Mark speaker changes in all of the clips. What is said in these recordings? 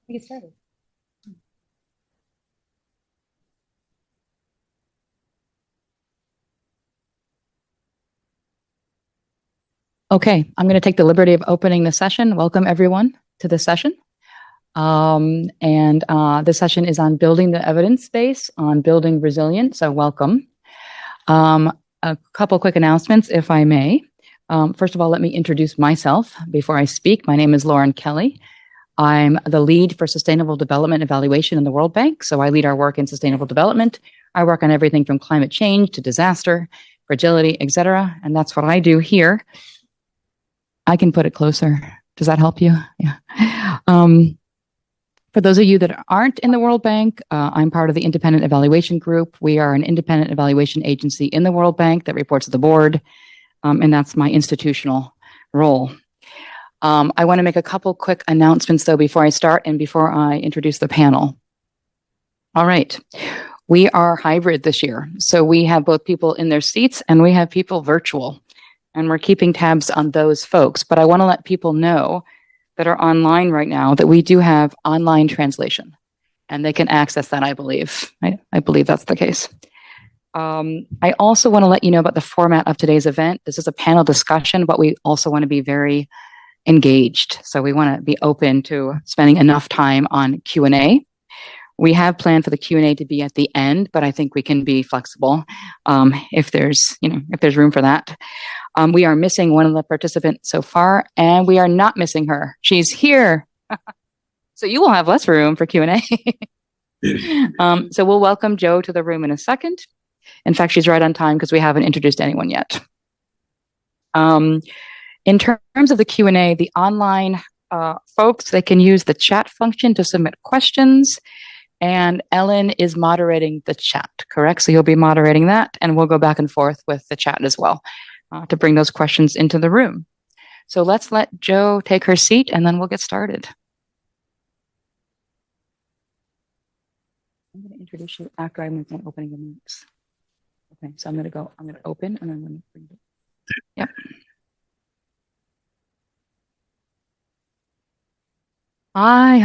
Speaker 1: We get started. Okay, I'm going to take the liberty of opening the session. Welcome everyone to the session. The session is on building the evidence base on building resilience. So welcome. A couple quick announcements, if I may. First of all, let me introduce myself before I speak. My name is Lauren Kelly. I'm the lead for Sustainable Development Evaluation in the World Bank. So I lead our work in sustainable development. I work on everything from climate change to disaster, fragility, et cetera. And that's what I do here. I can put it closer. Does that help you? Yeah. For those of you that aren't in the World Bank, I'm part of the Independent Evaluation Group. We are an independent evaluation agency in the World Bank that reports to the board, and that's my institutional role. I want to make a couple quick announcements, though, before I start and before I introduce the panel. All right. We are hybrid this year. So we have both people in their seats and we have people virtual. And we're keeping tabs on those folks. But I want to let people know that are online right now that we do have online translation. And they can access that, I believe. I believe that's the case. I also want to let you know about the format of today's event. This is a panel discussion, but we also want to be very engaged. So we want to be open to spending enough time on Q&A. We have planned for the Q&A to be at the end, but I think we can be flexible if there's room for that. We are missing one of the participants so far, and we are not missing her. She's here. So you will have less room for Q&A. So we'll welcome Joe to the room in a second. In fact, she's right on time because we haven't introduced anyone yet. In terms of the Q&A, the online folks, they can use the chat function to submit questions. And Ellen is moderating the chat, correct? So you'll be moderating that, and we'll go back and forth with the chat as well to bring those questions into the room. So let's let Jo take her seat, and then we'll get started. I'm going to introduce you after I'm done opening the mics. Okay, so I'm going to open, and I'm going to bring it. Yep. Hi.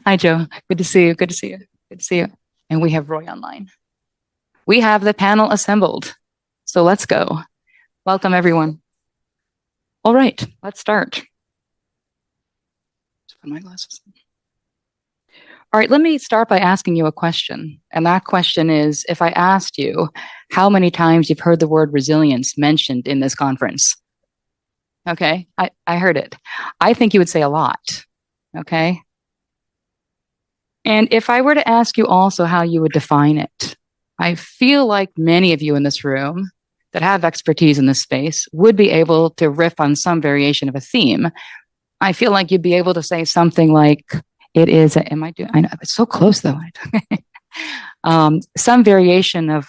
Speaker 1: Hi, Joe. Good to see you. And we have Roy online. We have the panel assembled. So let's go. Welcome, everyone. All right, let's start. Put my glasses on. All right, let me start by asking you a question. And that question is, if I asked you how many times you've heard the word resilience mentioned in this conference? Okay, I heard it. I think you would say a lot. Okay. And if I were to ask you also how you would define it, I feel like many of you in this room that have expertise in this space would be able to riff on some variation of a theme. I feel like you'd be able to say something like, it is, I know, it's so close though. Some variation of,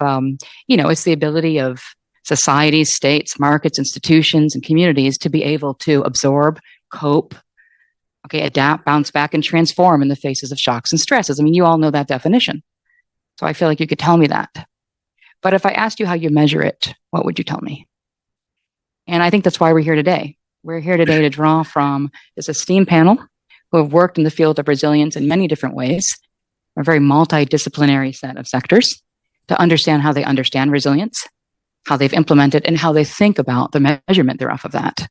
Speaker 1: it's the ability of societies, states, markets, institutions, and communities to be able to absorb, cope, adapt, bounce back, and transform in the faces of shocks and stresses. I mean, you all know that definition. So I feel like you could tell me that. But if I asked you how you measure it, what would you tell me? And I think that's why we're here today. We're here today to draw from this esteemed panel who have worked in the field of resilience in many different ways, a very multidisciplinary set of sectors, to understand how they understand resilience, how they've implemented, and how they think about the measurement thereof of that.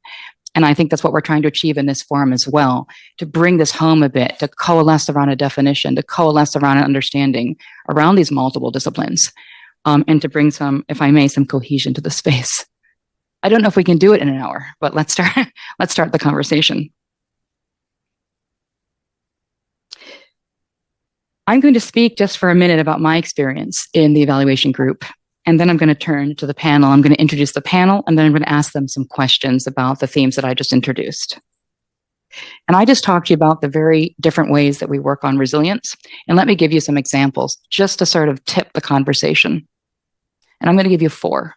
Speaker 1: And I think that's what we're trying to achieve in this forum as well, to bring this home a bit, to coalesce around a definition, to coalesce around an understanding around these multiple disciplines, and to bring some, if I may, some cohesion to the space. I don't know if we can do it in an hour, but let's start the conversation. I'm going to speak just for a minute about my experience in the evaluation group. And then I'm going to turn to the panel. I'm going to introduce the panel, and then I'm going to ask them some questions about the themes that I just introduced. And I just talked to you about the very different ways that we work on resilience. And let me give you some examples just to sort of tip the conversation. And I'm going to give you 4.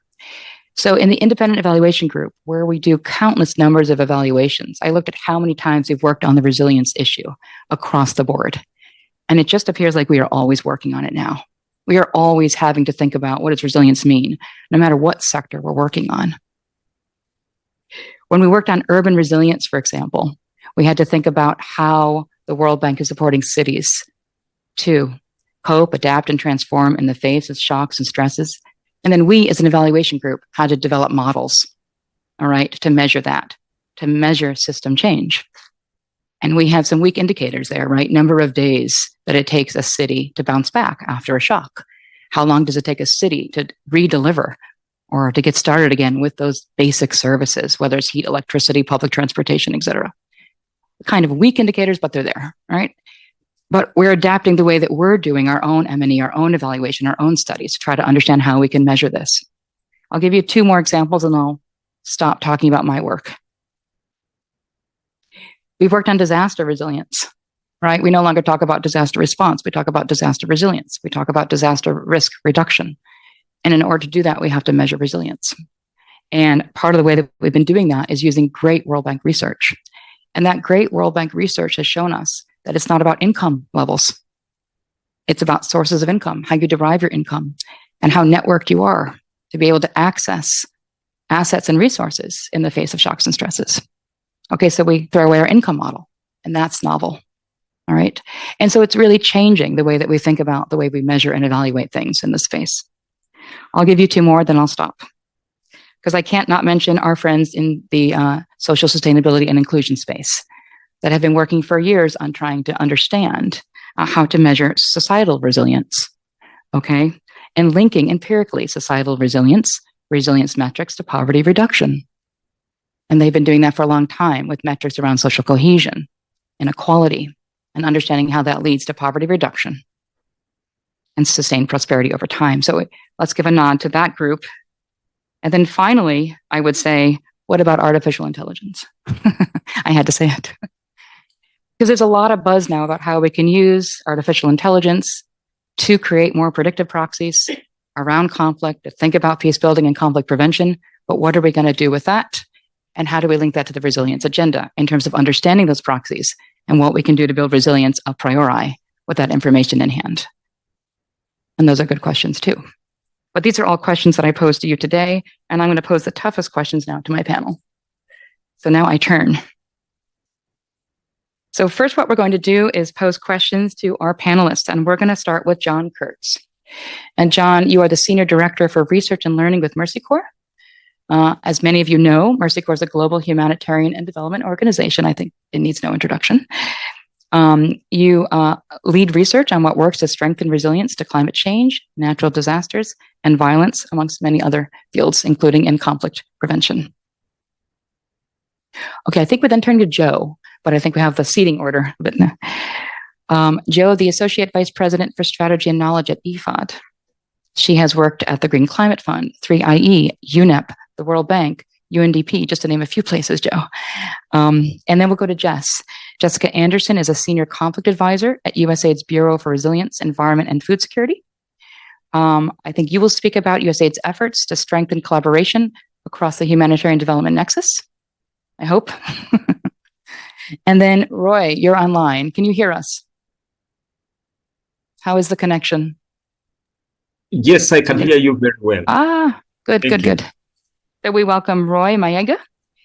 Speaker 1: So in the independent evaluation group, where we do countless numbers of evaluations, I looked at how many times we've worked on the resilience issue across the board. And it just appears like we are always working on it now. We are always having to think about what does resilience mean, no matter what sector we're working on. When we worked on urban resilience, for example, We had to think about how the World Bank is supporting cities to cope, adapt, and transform in the face of shocks and stresses. And then we, as an evaluation group, had to develop models, all right, to measure that, to measure system change. And we have some weak indicators there, right? Number of days that it takes a city to bounce back after a shock. How long does it take a city to re-deliver or to get started again with those basic services, whether it's heat, electricity, public transportation, et cetera? Kind of weak indicators, but they're there, right? But we're adapting the way that we're doing our own M&E, our own evaluation, our own studies to try to understand how we can measure this. I'll give you 2 more examples and I'll stop talking about my work. We've worked on disaster resilience, right? We no longer talk about disaster response. We talk about disaster resilience. We talk about disaster risk reduction. And in order to do that, we have to measure resilience. And part of the way that we've been doing that is using great World Bank research. And that great World Bank research has shown us that it's not about income levels. It's about sources of income, how you derive your income, and how networked you are to be able to access assets and resources in the face of shocks and stresses. Okay, so we throw away our income model, and that's novel. All right. And so it's really changing the way that we think about the way we measure and evaluate things in this space. I'll give you 2 more, then I'll stop. Because I can't not mention our friends in the social sustainability and inclusion space that have been working for years on trying to understand how to measure societal resilience, okay? And linking empirically societal resilience metrics to poverty reduction. And they've been doing that for a long time with metrics around social cohesion, inequality, and understanding how that leads to poverty reduction and sustained prosperity over time. So let's give a nod to that group. And then finally, I would say, what about artificial intelligence? I had to say it. Because there's a lot of buzz now about how we can use artificial intelligence to create more predictive proxies around conflict, to think about peace building and conflict prevention. But what are we going to do with that? And how do we link that to the resilience agenda in terms of understanding those proxies and what we can do to build resilience a priori with that information in hand? And those are good questions too. But these are all questions that I posed to you today, and I'm going to pose the toughest questions now to my panel. So now I turn. So first, what we're going to do is pose questions to our panelists, and we're going to start with John Kurtz. And John, you are the Senior Director for Research and Learning with Mercy Corps. As many of you know, Mercy Corps is a global humanitarian and development organization. I think it needs no introduction. You lead research on what works to strengthen resilience to climate change, natural disasters, and violence, amongst many other fields, including in conflict prevention. Okay, I think we then turn to Joe, but I think we have the seating order a bit now. Joe, the Associate Vice President for Strategy and Knowledge at IFAD. She has worked at the Green Climate Fund, 3IE, UNEP, the World Bank, UNDP, just to name a few places, Joe. And then we'll go to Jess. Jessica Anderson is a Senior Conflict Advisor at USAID's Bureau for Resilience, Environment, and Food Security. I think you will speak about USAID's efforts to strengthen collaboration across the humanitarian development nexus, I hope. And then Roy, you're online. Can you hear us? How is the connection?
Speaker 2: Yes, I can hear you very well.
Speaker 1: Good. So we welcome Roy Mayega.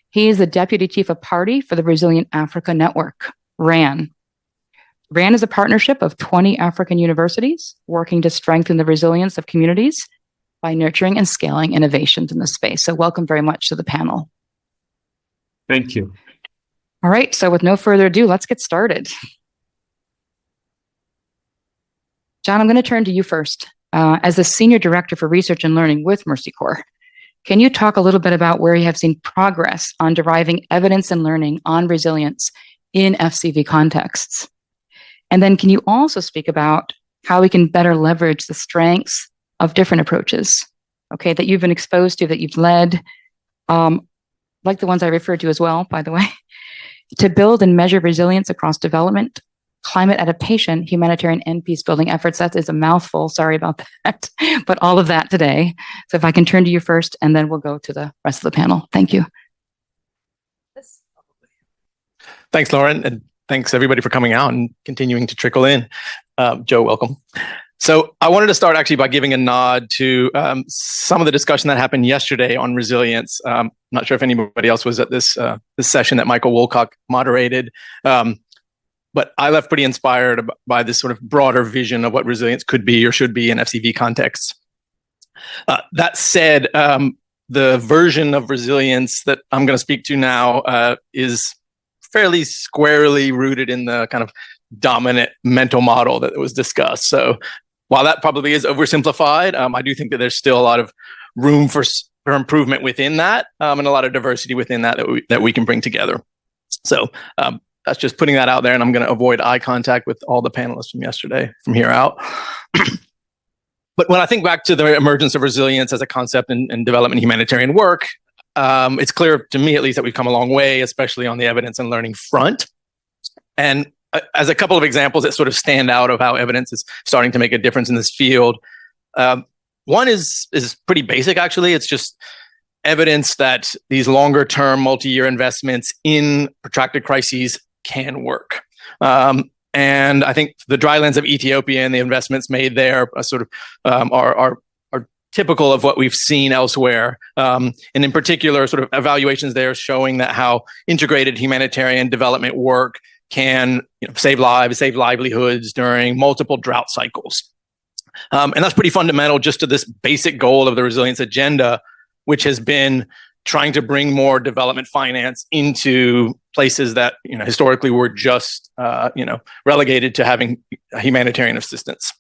Speaker 1: He is the Deputy Chief of Party for the Resilient Africa Network, RAN. RAN is a partnership of 20 African universities working to strengthen the resilience of communities by nurturing and scaling innovations in this space. So welcome very much to the panel.
Speaker 2: Thank you.
Speaker 1: All right, so with no further ado, let's get started. John, I'm going to turn to you first. As the Senior Director for Research and Learning with Mercy Corps, can you talk a little bit about where you have seen progress on deriving evidence and learning on resilience in FCV contexts? And then can you also speak about how we can better leverage the strengths of different approaches, okay, that you've been exposed to, that you've led, like the ones I referred to as well, by the way, to build and measure resilience across development, climate adaptation, humanitarian, and peace building efforts. That is a mouthful. Sorry about that, but all of that today. So if I can turn to you first, and then we'll go to the rest of the panel. Thank you.
Speaker 3: Thanks, Lauren, and thanks everybody for coming out and continuing to trickle in. Joe, welcome. So I wanted to start actually by giving a nod to some of the discussion that happened yesterday on resilience. Not sure if anybody else was at this session that Michael Woolcock moderated, but I left pretty inspired by this sort of broader vision of what resilience could be or should be in FCV contexts. That said, the version of resilience that I'm going to speak to now is fairly squarely rooted in the kind of dominant mental model that was discussed. So while that probably is oversimplified, I do think that there's still a lot of room for improvement within that, and a lot of diversity within that we can bring together. So that's just putting that out there, and I'm going to avoid eye contact with all the panelists from yesterday from here out. But when I think back to the emergence of resilience as a concept in development humanitarian work, it's clear to me, at least, that we've come a long way, especially on the evidence and learning front. And as a couple of examples that sort of stand out of how evidence is starting to make a difference in this field, one is pretty basic, actually. It's just evidence that these longer-term, multi-year investments in protracted crises can work. And I think the drylands of Ethiopia and the investments made there are typical of what we've seen elsewhere. And in particular, sort of evaluations there showing that how integrated humanitarian development work can save lives, save livelihoods during multiple drought cycles. And that's pretty fundamental just to this basic goal of the resilience agenda, which has been trying to bring more development finance into places that historically were just relegated to having humanitarian assistance.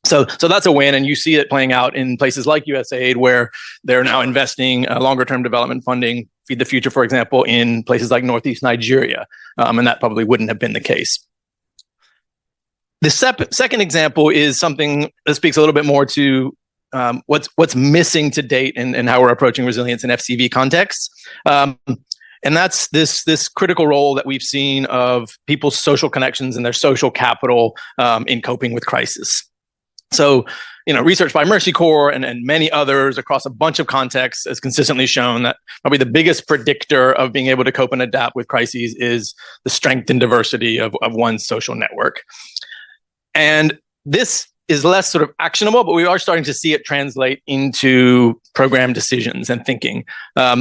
Speaker 3: So that's a win, and you see it playing out in places like USAID, where they're now investing longer-term development funding, Feed the Future, for example, in places like Northeast Nigeria, and that probably wouldn't have been the case. The second example is something that speaks a little bit more to what's missing to date and how we're approaching resilience in FCV contexts. And that's this critical role that we've seen of people's social connections and their social capital in coping with crisis. So, research by Mercy Corps and many others across a bunch of contexts has consistently shown that probably the biggest predictor of being able to cope and adapt with crises is the strength and diversity of one's social network. And this is less sort of actionable, but we are starting to see it translate into program decisions and thinking.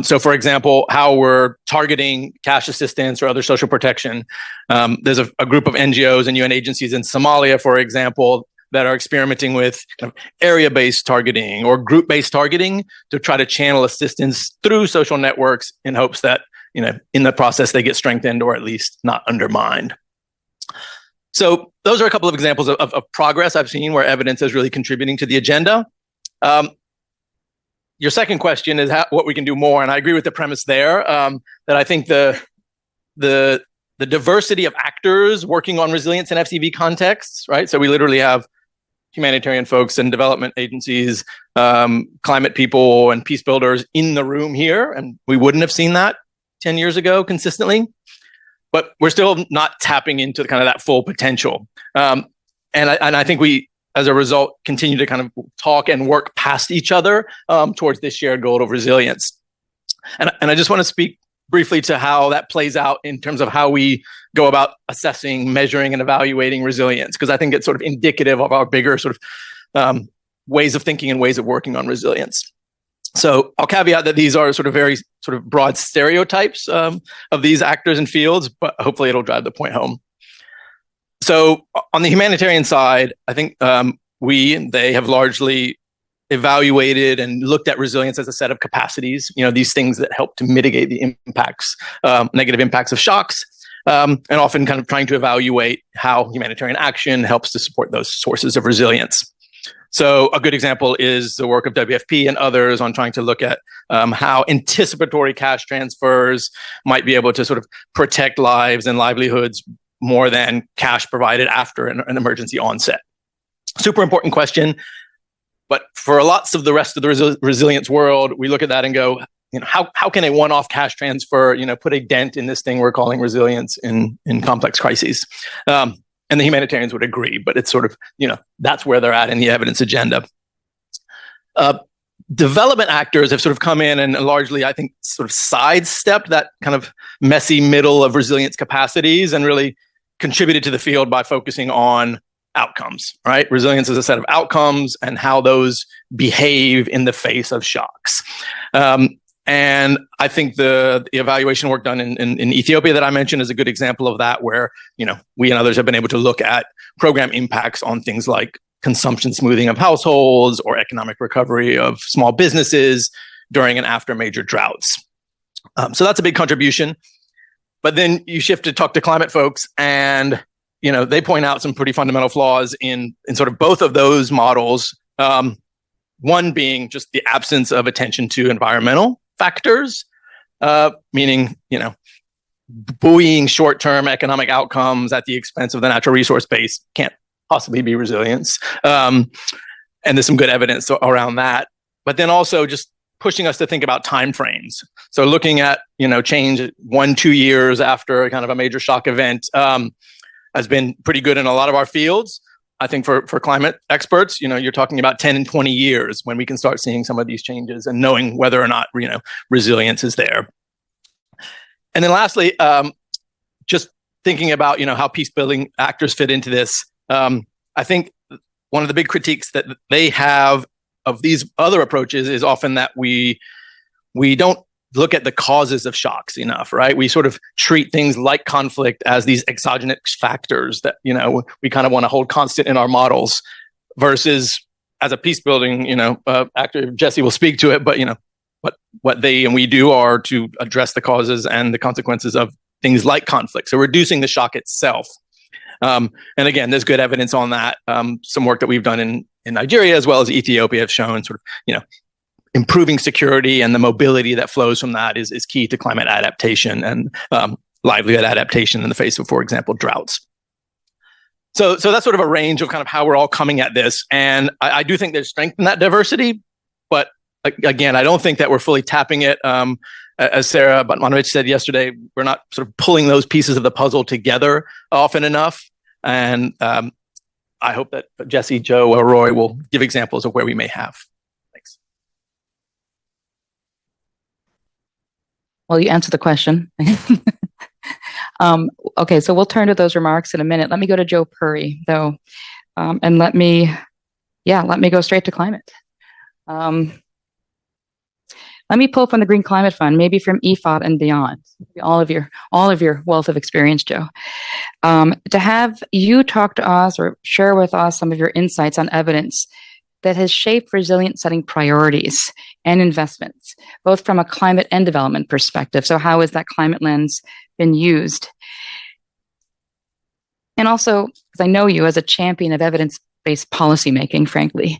Speaker 3: So, for example, how we're targeting cash assistance or other social protection. There's a group of NGOs and UN agencies in Somalia, for example, that are experimenting with kind of area-based targeting or group-based targeting to try to channel assistance through social networks in hopes that, in the process they get strengthened or at least not undermined. So those are a couple of examples of progress I've seen where evidence is really contributing to the agenda. Your second question is what we can do more, and I agree with the premise there, that I think the diversity of actors working on resilience in FCV contexts, right? So we literally have humanitarian folks and development agencies, climate people and peace builders in the room here, and we wouldn't have seen that 10 years ago consistently. But we're still not tapping into kind of that full potential. And I think we, as a result, continue to kind of talk and work past each other towards this shared goal of resilience. And I just want to speak briefly to how that plays out in terms of how we go about assessing, measuring, and evaluating resilience, because I think it's sort of indicative of our bigger sort of ways of thinking and ways of working on resilience. So I'll caveat that these are sort of very sort of broad stereotypes of these actors and fields, but hopefully it'll drive the point home. So on the humanitarian side, I think they have largely evaluated and looked at resilience as a set of capacities, these things that help to mitigate the impacts, negative impacts of shocks, and often kind of trying to evaluate how humanitarian action helps to support those sources of resilience. So a good example is the work of WFP and others on trying to look at how anticipatory cash transfers might be able to sort of protect lives and livelihoods more than cash provided after an emergency onset. Super important question. But for lots of the rest of the resilience world, we look at that and go, how can a one-off cash transfer, put a dent in this thing we're calling resilience in complex crises? And the humanitarians would agree, but it's sort of, that's where they're at in the evidence agenda. Development actors have sort of come in and largely, I think, sort of sidestepped that kind of messy middle of resilience capacities and really contributed to the field by focusing on outcomes, right? Resilience is a set of outcomes and how those behave in the face of shocks. And I think the evaluation work done in Ethiopia that I mentioned is a good example of that, where, we and others have been able to look at program impacts on things like consumption smoothing of households or economic recovery of small businesses during and after major droughts. So that's a big contribution. But then you shift to talk to climate folks, and they point out some pretty fundamental flaws in sort of both of those models. One being just the absence of attention to environmental factors, meaning, buoying short-term economic outcomes at the expense of the natural resource base can't possibly be resilience. And there's some good evidence around that. But then also just pushing us to think about timeframes. So looking at, change 1-2 years after kind of a major shock event has been pretty good in a lot of our fields. I think for climate experts, you're talking about 10 and 20 years when we can start seeing some of these changes and knowing whether or not, resilience is there. And then lastly, just thinking about, how peace building actors fit into this. I think one of the big critiques that they have of these other approaches is often that we don't look at the causes of shocks enough, right? We sort of treat things like conflict as these exogenous factors that, we kind of want to hold constant in our models, versus as a peace building, actor, Jesse will speak to it, but, what they and we do are to address the causes and the consequences of things like conflict. So reducing the shock itself. And again, there's good evidence on that. Some work that we've done in Nigeria as well as Ethiopia have shown sort of, improving security and the mobility that flows from that is key to climate adaptation and livelihood adaptation in the face of, for example, droughts. So that's sort of a range of kind of how we're all coming at this. And I do think there's strength in that diversity, but again, I don't think that we're fully tapping it. As Sarah Batmanovich said yesterday, we're not sort of pulling those pieces of the puzzle together often enough. And I hope that Jesse, Joe, or Roy will give examples of where we may have. Thanks.
Speaker 1: Well, you answered the question. Okay, so we'll turn to those remarks in a minute. Let me go to Joe Puri, though, and let me go straight to climate. Let me pull from the Green Climate Fund, maybe from EFOT and beyond, all of your wealth of experience, Joe, to have you talk to us or share with us some of your insights on evidence that has shaped resilient setting priorities and investments, both from a climate and development perspective. So how has that climate lens been used? And also, because I know you as a champion of evidence-based policymaking, frankly,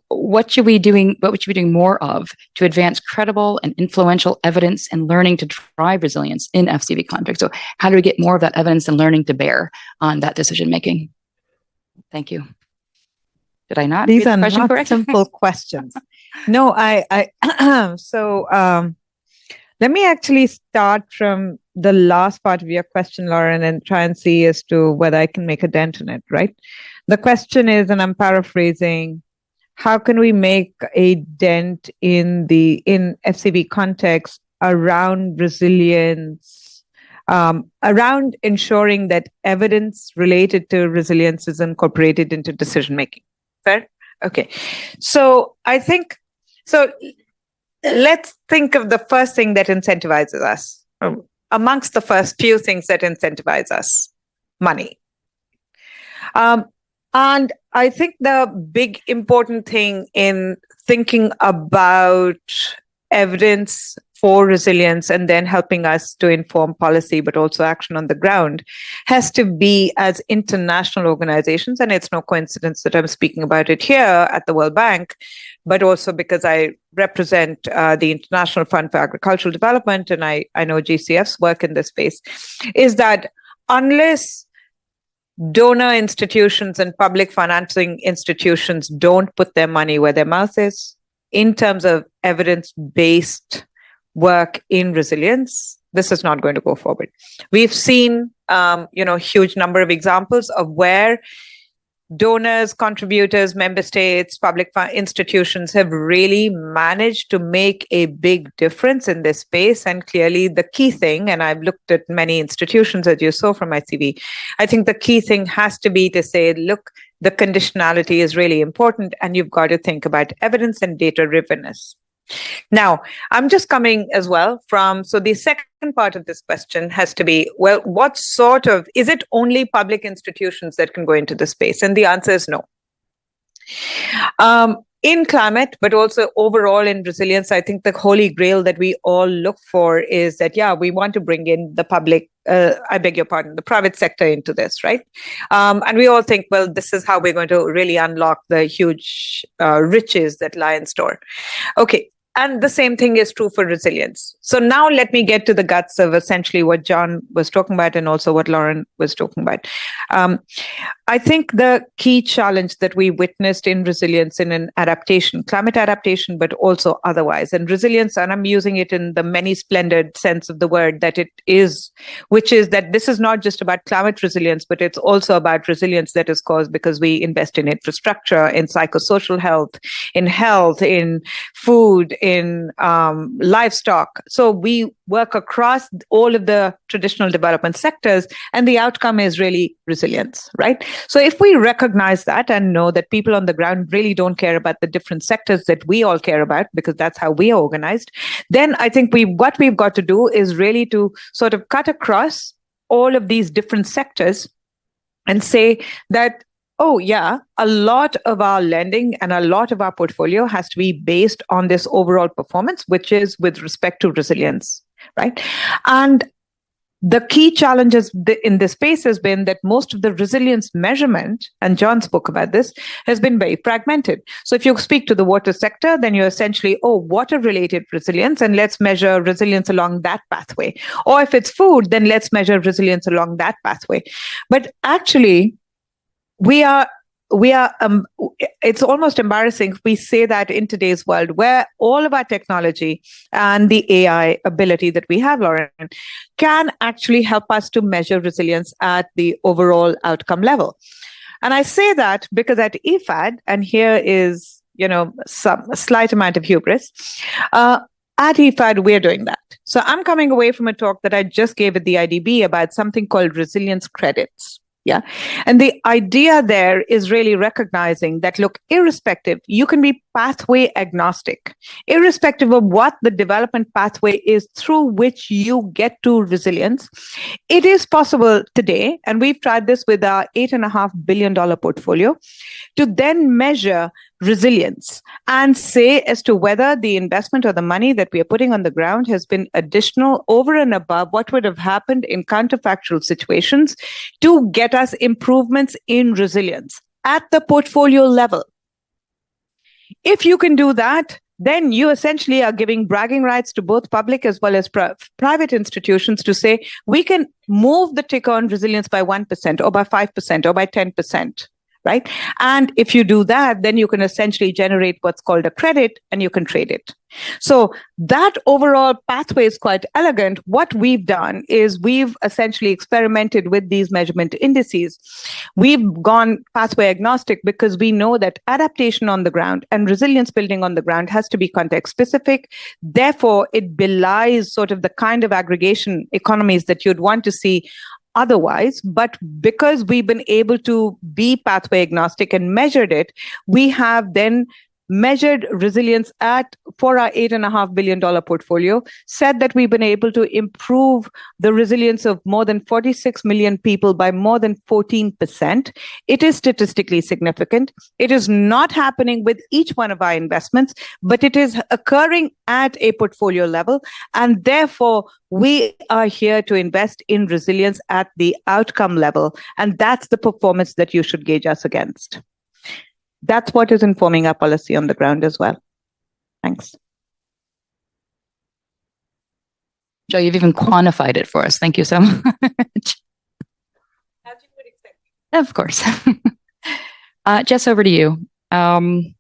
Speaker 1: what should we be doing more of to advance credible and influential evidence and learning to drive resilience in FCB context? So how do we get more of that evidence and learning to bear on that decision making? Thank you. Did I not?
Speaker 4: These are not simple questions. No, so let me actually start from the last part of your question, Lauren, and try and see as to whether I can make a dent in it, right? The question is, and I'm paraphrasing, how can we make a dent in FCB context around resilience, around ensuring that evidence related to resilience is incorporated into decision making? Fair? Okay. So let's think of the first thing that incentivizes us, amongst the first few things that incentivize us: money. And I think the big important thing in thinking about evidence for resilience and then helping us to inform policy, but also action on the ground, has to be as international organizations. And it's no coincidence that I'm speaking about it here at the World Bank, but also because I represent the International Fund for Agricultural Development, and I know GCF's work in this space, is that unless donor institutions and public financing institutions don't put their money where their mouth is in terms of evidence-based work in resilience, this is not going to go forward. We've seen, huge number of examples of where donors, contributors, member states, public institutions have really managed to make a big difference in this space. And clearly the key thing, and I've looked at many institutions, as you saw from my CV, I think the key thing has to be to say, look, the conditionality is really important, and you've got to think about evidence and data-drivenness. Now, I'm just coming as well from, so the second part of this question has to be, well, what sort of, is it only public institutions that can go into the space? And the answer is no. In climate, but also overall in resilience, I think the holy grail that we all look for is that, yeah, we want to bring in the public, the private sector into this, right? And we all think, well, this is how we're going to really unlock the huge riches that lie in store. Okay. And the same thing is true for resilience. So now let me get to the guts of essentially what John was talking about and also what Lauren was talking about. I think the key challenge that we witnessed in resilience in an adaptation, climate adaptation, but also otherwise, and resilience, and I'm using it in the many splendid sense of the word that it is, which is that this is not just about climate resilience, but it's also about resilience that is caused because we invest in infrastructure, in psychosocial health, in food, in livestock. So we work across all of the traditional development sectors, and the outcome is really resilience, right? So if we recognize that and know that people on the ground really don't care about the different sectors that we all care about, because that's how we are organized, then I think what we've got to do is really to sort of cut across all of these different sectors and say that, oh yeah, a lot of our lending and a lot of our portfolio has to be based on this overall performance, which is with respect to resilience, right? And the key challenges in this space has been that most of the resilience measurement, and John spoke about this, has been very fragmented. So if you speak to the water sector, then you're essentially, water-related resilience, and let's measure resilience along that pathway. Or if it's food, then let's measure resilience along that pathway. But actually, it's almost embarrassing if we say that in today's world where all of our technology and the AI ability that we have, Lauren, can actually help us to measure resilience at the overall outcome level. And I say that because at IFAD, and here is, a slight amount of hubris, at IFAD, we're doing that. So I'm coming away from a talk that I just gave at the IDB about something called resilience credits. Yeah. And the idea there is really recognizing that, look, irrespective, you can be pathway agnostic, irrespective of what the development pathway is through which you get to resilience. It is possible today, and we've tried this with our $8.5 billion portfolio, to then measure resilience and say as to whether the investment or the money that we are putting on the ground has been additional over and above what would have happened in counterfactual situations to get us improvements in resilience at the portfolio level. If you can do that, then you essentially are giving bragging rights to both public as well as private institutions to say, we can move the ticker on resilience by 1% or by 5% or by 10%. Right? And if you do that, then you can essentially generate what's called a credit and you can trade it. So that overall pathway is quite elegant. What we've done is we've essentially experimented with these measurement indices. We've gone pathway agnostic because we know that adaptation on the ground and resilience building on the ground has to be context specific. Therefore, it belies sort of the kind of aggregation economies that you'd want to see otherwise, but because we've been able to be pathway agnostic and measured it, we have then measured resilience for our $8.5 billion portfolio, said that we've been able to improve the resilience of more than 46 million people by more than 14%. It is statistically significant. It is not happening with each one of our investments, but it is occurring at a portfolio level. And therefore, we are here to invest in resilience at the outcome level. And that's the performance that you should gauge us against. That's what is informing our policy on the ground as well. Thanks.
Speaker 1: Joe, you've even quantified it for us. Thank you so much.
Speaker 4: As you would expect.
Speaker 1: Of course. Jess, over to you. Let me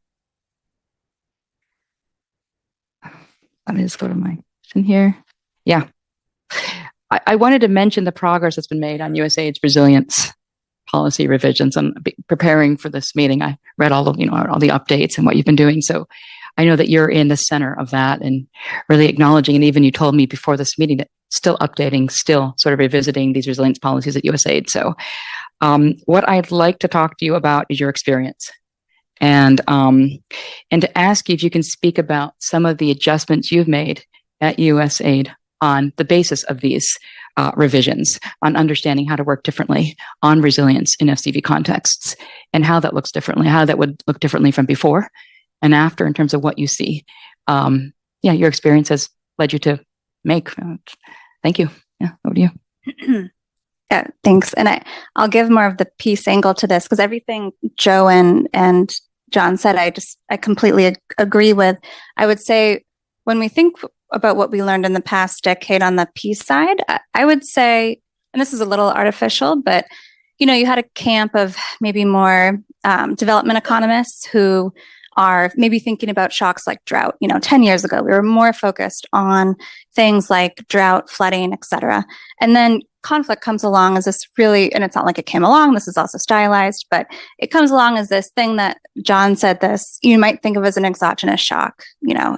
Speaker 1: just go to my question here. Yeah. I wanted to mention the progress that's been made on USAID's resilience. policy revisions. And preparing for this meeting, I read all of, all the updates and what you've been doing. So I know that you're in the center of that and really acknowledging, and even you told me before this meeting that still updating, still sort of revisiting these resilience policies at USAID. So what I'd like to talk to you about is your experience, and to ask you if you can speak about some of the adjustments you've made at USAID on the basis of these revisions, on understanding how to work differently on resilience in SDV contexts, and how that looks differently, how that would look differently from before and after in terms of what you see. Your experience has led you to make. Thank you. Yeah, over to you.
Speaker 5: Yeah, thanks. And I'll give more of the peace angle to this, because everything Joe and John said, I completely agree with. I would say when we think about what we learned in the past decade on the peace side, I would say, and this is a little artificial, but you had a camp of maybe more development economists who are maybe thinking about shocks like drought. 10 years ago, we were more focused on things like drought, flooding, et cetera. And then conflict comes along as this really, and it's not like it came along, this is also stylized, but it comes along as this thing that John said this, you might think of as an exogenous shock,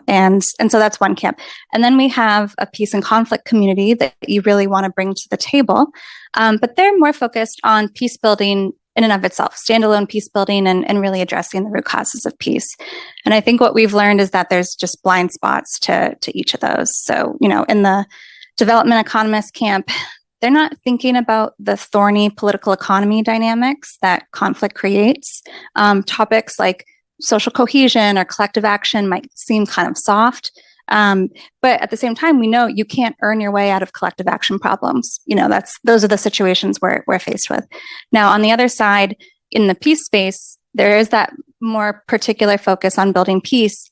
Speaker 5: and so that's one camp. And then we have a peace and conflict community that you really want to bring to the table. But they're more focused on peace building in and of itself, standalone peace building and really addressing the root causes of peace. And I think what we've learned is that there's just blind spots to each of those. So, in the development economist camp, they're not thinking about the thorny political economy dynamics that conflict creates. Topics like social cohesion or collective action might seem kind of soft. But at the same time, we know you can't earn your way out of collective action problems. Those are the situations we're faced with. Now, on the other side, in the peace space, there is that more particular focus on building peace,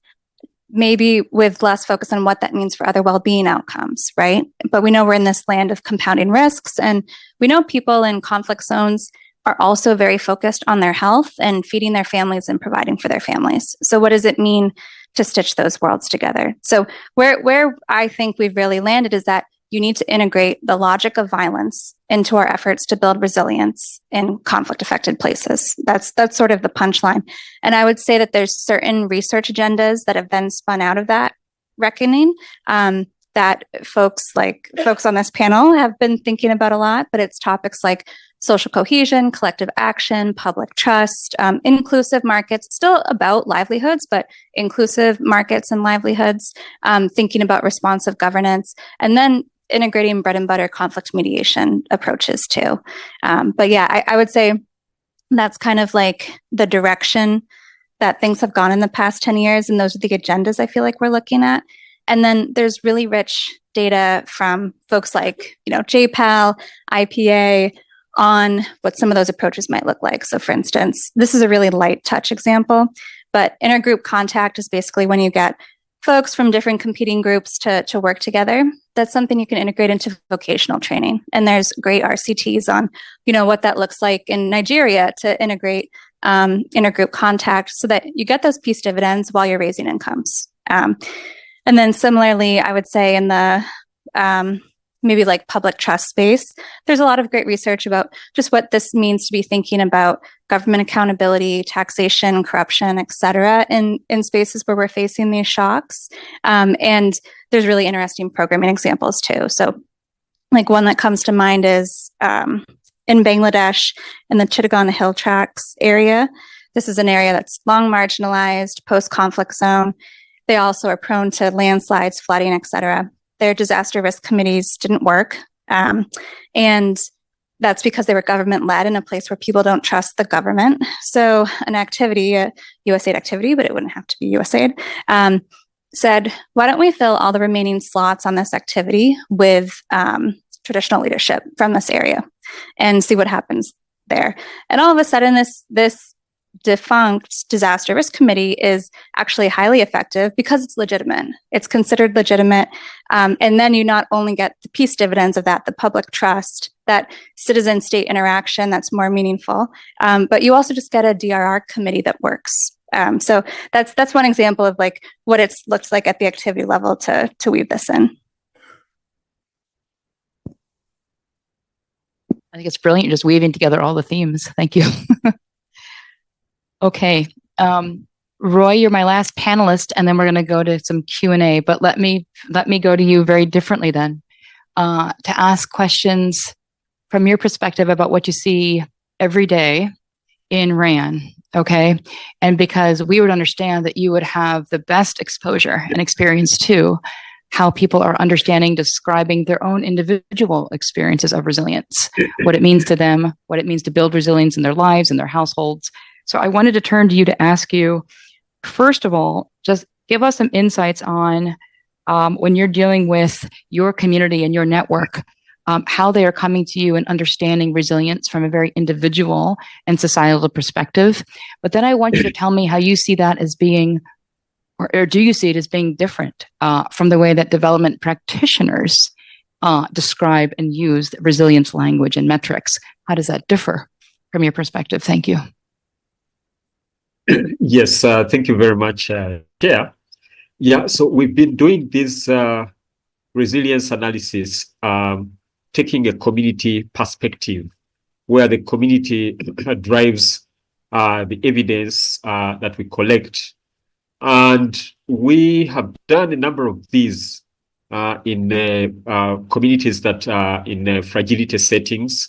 Speaker 5: maybe with less focus on what that means for other well-being outcomes, right? But we know we're in this land of compounding risks, and we know people in conflict zones are also very focused on their health and feeding their families and providing for their families. So what does it mean to stitch those worlds together? So where I think we've really landed is that you need to integrate the logic of violence into our efforts to build resilience in conflict-affected places. That's sort of the punchline. And I would say that there's certain research agendas that have then spun out of that reckoning that folks on this panel have been thinking about a lot, but it's topics like social cohesion, collective action, public trust, inclusive markets, still about livelihoods, but inclusive markets and livelihoods, thinking about responsive governance, and then integrating bread and butter conflict mediation approaches too. But yeah, I would say that's kind of like the direction that things have gone in the past 10 years. And those are the agendas I feel like we're looking at. And then there's really rich data from folks like, JPAL, IPA, on what some of those approaches might look like. So for instance, this is a really light touch example, but intergroup contact is basically when you get folks from different competing groups to work together. That's something you can integrate into vocational training. And there's great RCTs on, what that looks like in Nigeria to integrate intergroup contact so that you get those peace dividends while you're raising incomes. And then similarly, I would say in the maybe like public trust space, there's a lot of great research about just what this means to be thinking about government accountability, taxation, corruption, et cetera, in spaces where we're facing these shocks. And there's really interesting programming examples too. So like one that comes to mind is in Bangladesh, in the Chittagong Hill Tracts area. This is an area that's long marginalized, post-conflict zone. They also are prone to landslides, flooding, et cetera. Their disaster risk committees didn't work. And that's because they were government-led in a place where people don't trust the government. So an activity, a USAID activity, but it wouldn't have to be USAID, said, why don't we fill all the remaining slots on this activity with traditional leadership from this area and see what happens there. And all of a sudden, this defunct disaster risk committee is actually highly effective because it's legitimate. It's considered legitimate. And then you not only get the peace dividends of that, the public trust, that citizen-state interaction that's more meaningful, but you also just get a DRR committee that works. So that's one example of like what it looks like at the activity level to weave this in.
Speaker 1: I think it's brilliant. You're just weaving together all the themes. Thank you. Okay. Roy, you're my last panelist, and then we're going to go to some Q&A, but let me go to you very differently then, to ask questions from your perspective about what you see every day in RAN. Okay. And because we would understand that you would have the best exposure and experience to how people are understanding, describing their own individual experiences of resilience, what it means to them, what it means to build resilience in their lives and their households. So I wanted to turn to you to ask you, first of all, just give us some insights on when you're dealing with your community and your network, how they are coming to you and understanding resilience from a very individual and societal perspective. But then I want you to tell me how you see that as being, or do you see it as being different from the way that development practitioners describe and use resilience language and metrics? How does that differ from your perspective? Thank you.
Speaker 2: Yes, thank you very much, Chair. Yeah, so we've been doing this resilience analysis, taking a community perspective, where the community drives the evidence that we collect. And we have done a number of these in communities that are in fragility settings.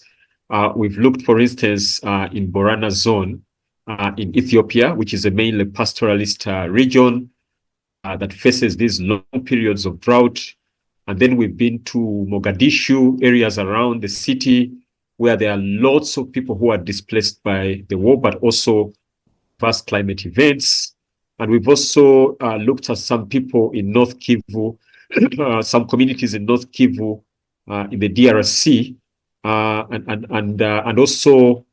Speaker 2: We've looked, for instance, in Borana Zone in Ethiopia, which is a mainly pastoralist region that faces these long periods of drought. And then we've been to Mogadishu, areas around the city, where there are lots of people who are displaced by the war, but also vast climate events. And we've also looked at some people in North Kivu, some communities in North Kivu, in the DRC, and also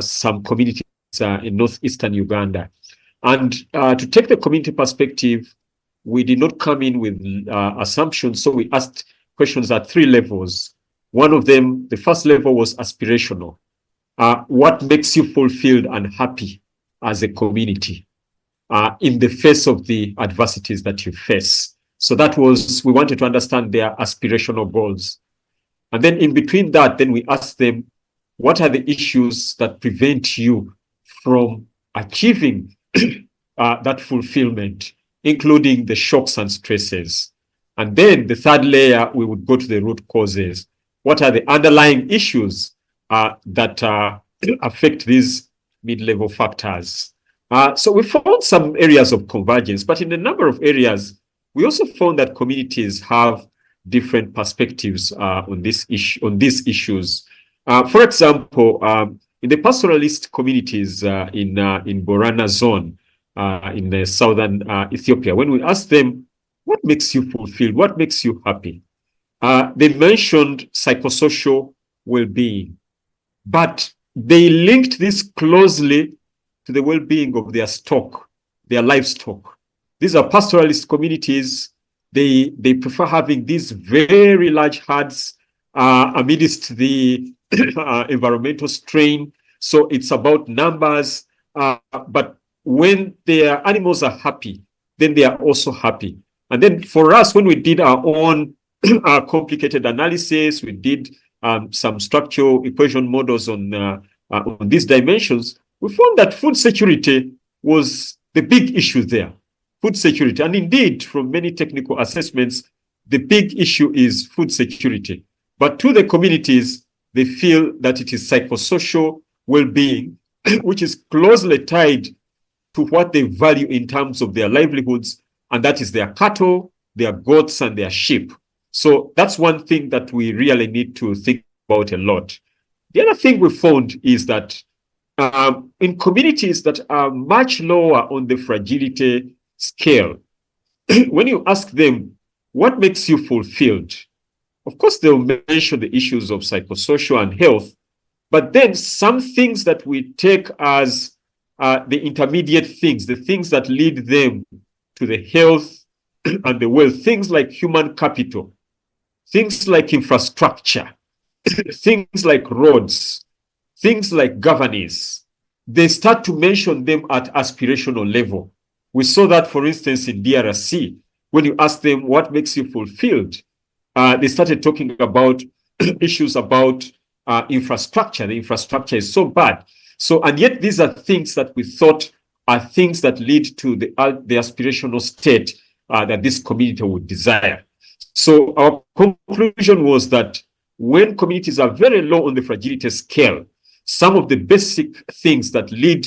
Speaker 2: some communities in northeastern Uganda. And to take the community perspective, we did not come in with assumptions. So we asked questions at 3 levels. One of them, the first level, was aspirational. What makes you fulfilled and happy as a community in the face of the adversities that you face? So that was, we wanted to understand their aspirational goals. And then in between that, then we asked them, what are the issues that prevent you from achieving that fulfillment, including the shocks and stresses? And then the third layer, we would go to the root causes. What are the underlying issues that affect these mid-level factors? So we found some areas of convergence, but in a number of areas, we also found that communities have different perspectives on these issues. For example, in the pastoralist communities in Borana Zone, in the southern Ethiopia, when we asked them, what makes you fulfilled? What makes you happy? They mentioned psychosocial well-being, but they linked this closely to the well-being of their stock, their livestock. These are pastoralist communities. They prefer having these very large herds amidst the environmental strain. So it's about numbers, but when their animals are happy, then they are also happy. And then for us, when we did our own complicated analysis, we did some structural equation models on these dimensions, we found that food security was the big issue there. Food security. And indeed, from many technical assessments, the big issue is food security. But to the communities, they feel that it is psychosocial well-being, which is closely tied to what they value in terms of their livelihoods, and that is their cattle, their goats, and their sheep. So that's one thing that we really need to think about a lot. The other thing we found is that in communities that are much lower on the fragility scale, when you ask them, what makes you fulfilled? Of course, they'll mention the issues of psychosocial and health, but then some things that we take as the intermediate things, the things that lead them to the health and the wealth, things like human capital, things like infrastructure, things like roads, things like governance, they start to mention them at aspirational level. We saw that, for instance, in DRC. When you ask them what makes you fulfilled, they started talking about issues about infrastructure. The infrastructure is so bad. So, and yet these are things that we thought are things that lead to the aspirational state that this community would desire. So our conclusion was that when communities are very low on the fragility scale, some of the basic things that lead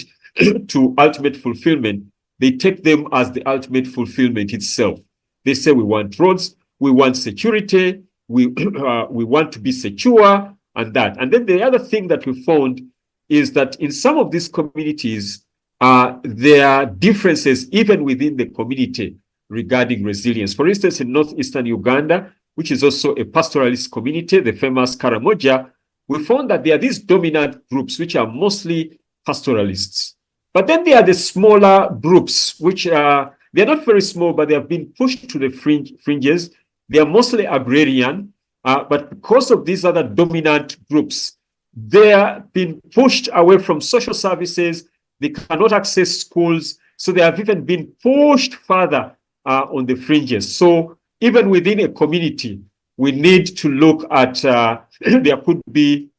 Speaker 2: to ultimate fulfillment, they take them as the ultimate fulfillment itself. They say we want roads, we want security, we want to be secure, and that. And then the other thing that we found is that in some of these communities, there are differences even within the community regarding resilience. For instance, in northeastern Uganda, which is also a pastoralist community, the famous Karamoja, we found that there are these dominant groups which are mostly pastoralists. But then there are the smaller groups, which are, they're not very small, but they have been pushed to the fringes. They are mostly agrarian, but because of these other dominant groups, they are being pushed away from social services. They cannot access schools. So they have even been pushed further on the fringes. So even within a community, we need to look at, there could be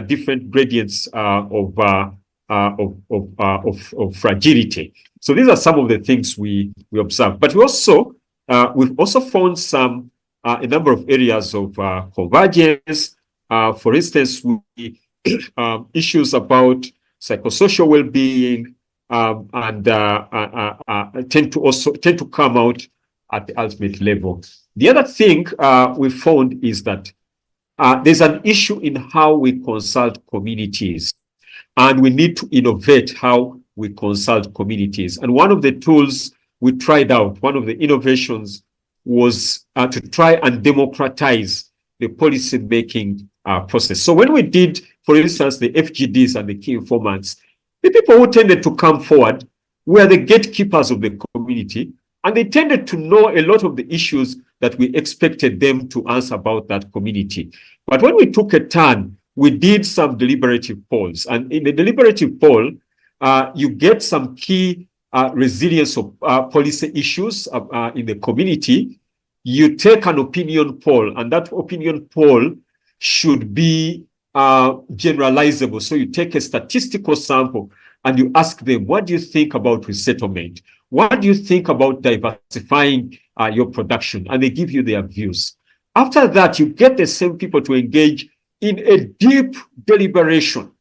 Speaker 2: different gradients of fragility. So these are some of the things we observe. But we also, we've also found a number of areas of convergence. For instance, issues about psychosocial well-being and tend to come out at the ultimate level. The other thing we found is that there's an issue in how we consult communities, and we need to innovate how we consult communities. And one of the tools we tried out, one of the innovations was to try and democratize the policy making process. So when we did, for instance, the FGDs and the key informants, the people who tended to come forward were the gatekeepers of the community, and they tended to know a lot of the issues that we expected them to answer about that community. But when we took a turn, we did some deliberative polls. And in the deliberative poll, you get some key resilience of policy issues in the community. You take an opinion poll, and that opinion poll should be generalizable. So you take a statistical sample and you ask them, what do you think about resettlement? What do you think about diversifying your production? And they give you their views. After that, you get the same people to engage in a deep deliberation.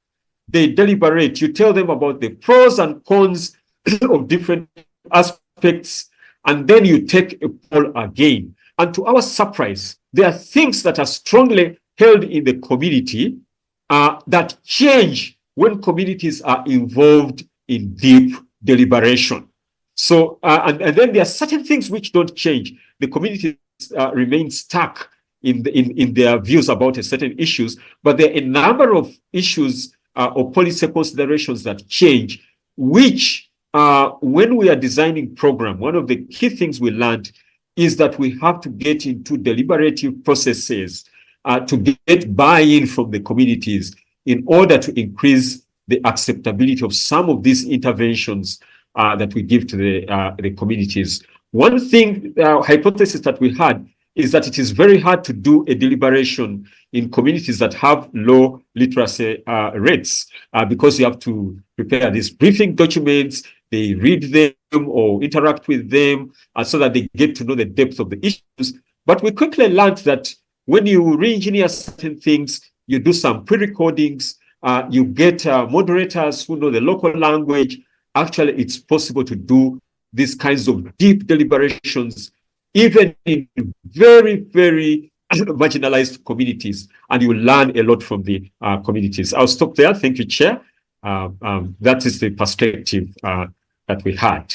Speaker 2: They deliberate. You tell them about the pros and cons of different aspects, and then you take a poll again. And to our surprise, there are things that are strongly held in the community that change when communities are involved in deep deliberation. So, and then there are certain things which don't change. The community remain stuck in their views about a certain issues, but there are a number of issues or policy considerations that change, which when we are designing program, one of the key things we learned is that we have to get into deliberative processes to get buy-in from the communities in order to increase the acceptability of some of these interventions that we give to the communities. One thing, hypothesis that we had is that it is very hard to do a deliberation in communities that have low literacy rates because you have to prepare these briefing documents, they read them or interact with them so that they get to know the depth of the issues. But we quickly learned that when you re-engineer certain things, you do some pre-recordings, you get moderators who know the local language. Actually, it's possible to do these kinds of deep deliberations, even in very, very marginalized communities, and you learn a lot from the communities. I'll stop there. Thank you, Chair. That is the perspective that we had.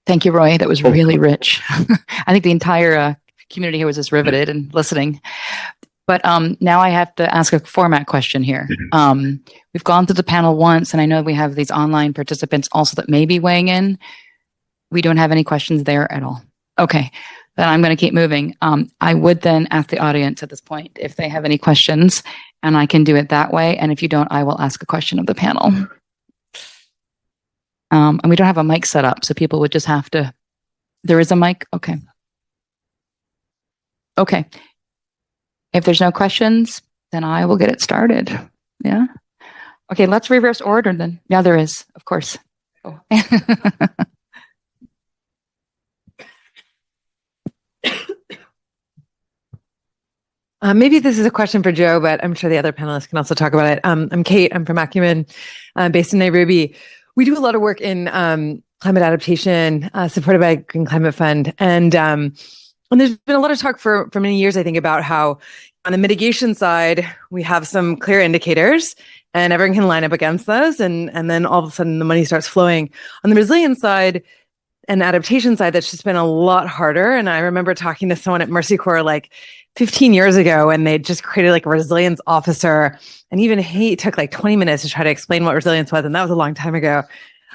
Speaker 1: Thank you, Roy. That was really rich. I think the entire community here was just riveted and listening. But now I have to ask a format question here. We've gone through the panel once, and I know we have these online participants also that may be weighing in. We don't have any questions there at all. Okay, then I'm going to keep moving. I would then ask the audience at this point if they have any questions, and I can do it that way. And if you don't, I will ask a question of the panel. And we don't have a mic set up, so people would just have to. There is a mic? Okay. Okay. If there's no questions, then I will get it started. Yeah. Okay, let's reverse order then. Yeah, there is, of course. Oh.
Speaker 6: Maybe this is a question for Joe, but I'm sure the other panelists can also talk about it. I'm Kate. I'm from Acumen, based in Nairobi. We do a lot of work in climate adaptation, supported by Green Climate Fund, and there's been a lot of talk for many years, I think, about how on the mitigation side we have some clear indicators, and everyone can line up against those, and then all of a sudden the money starts flowing. On the resilience side and adaptation side, that's just been a lot harder. And I remember talking to someone at Mercy Corps like 15 years ago, and they just created like a resilience officer, and even he took like 20 minutes to try to explain what resilience was, and that was a long time ago.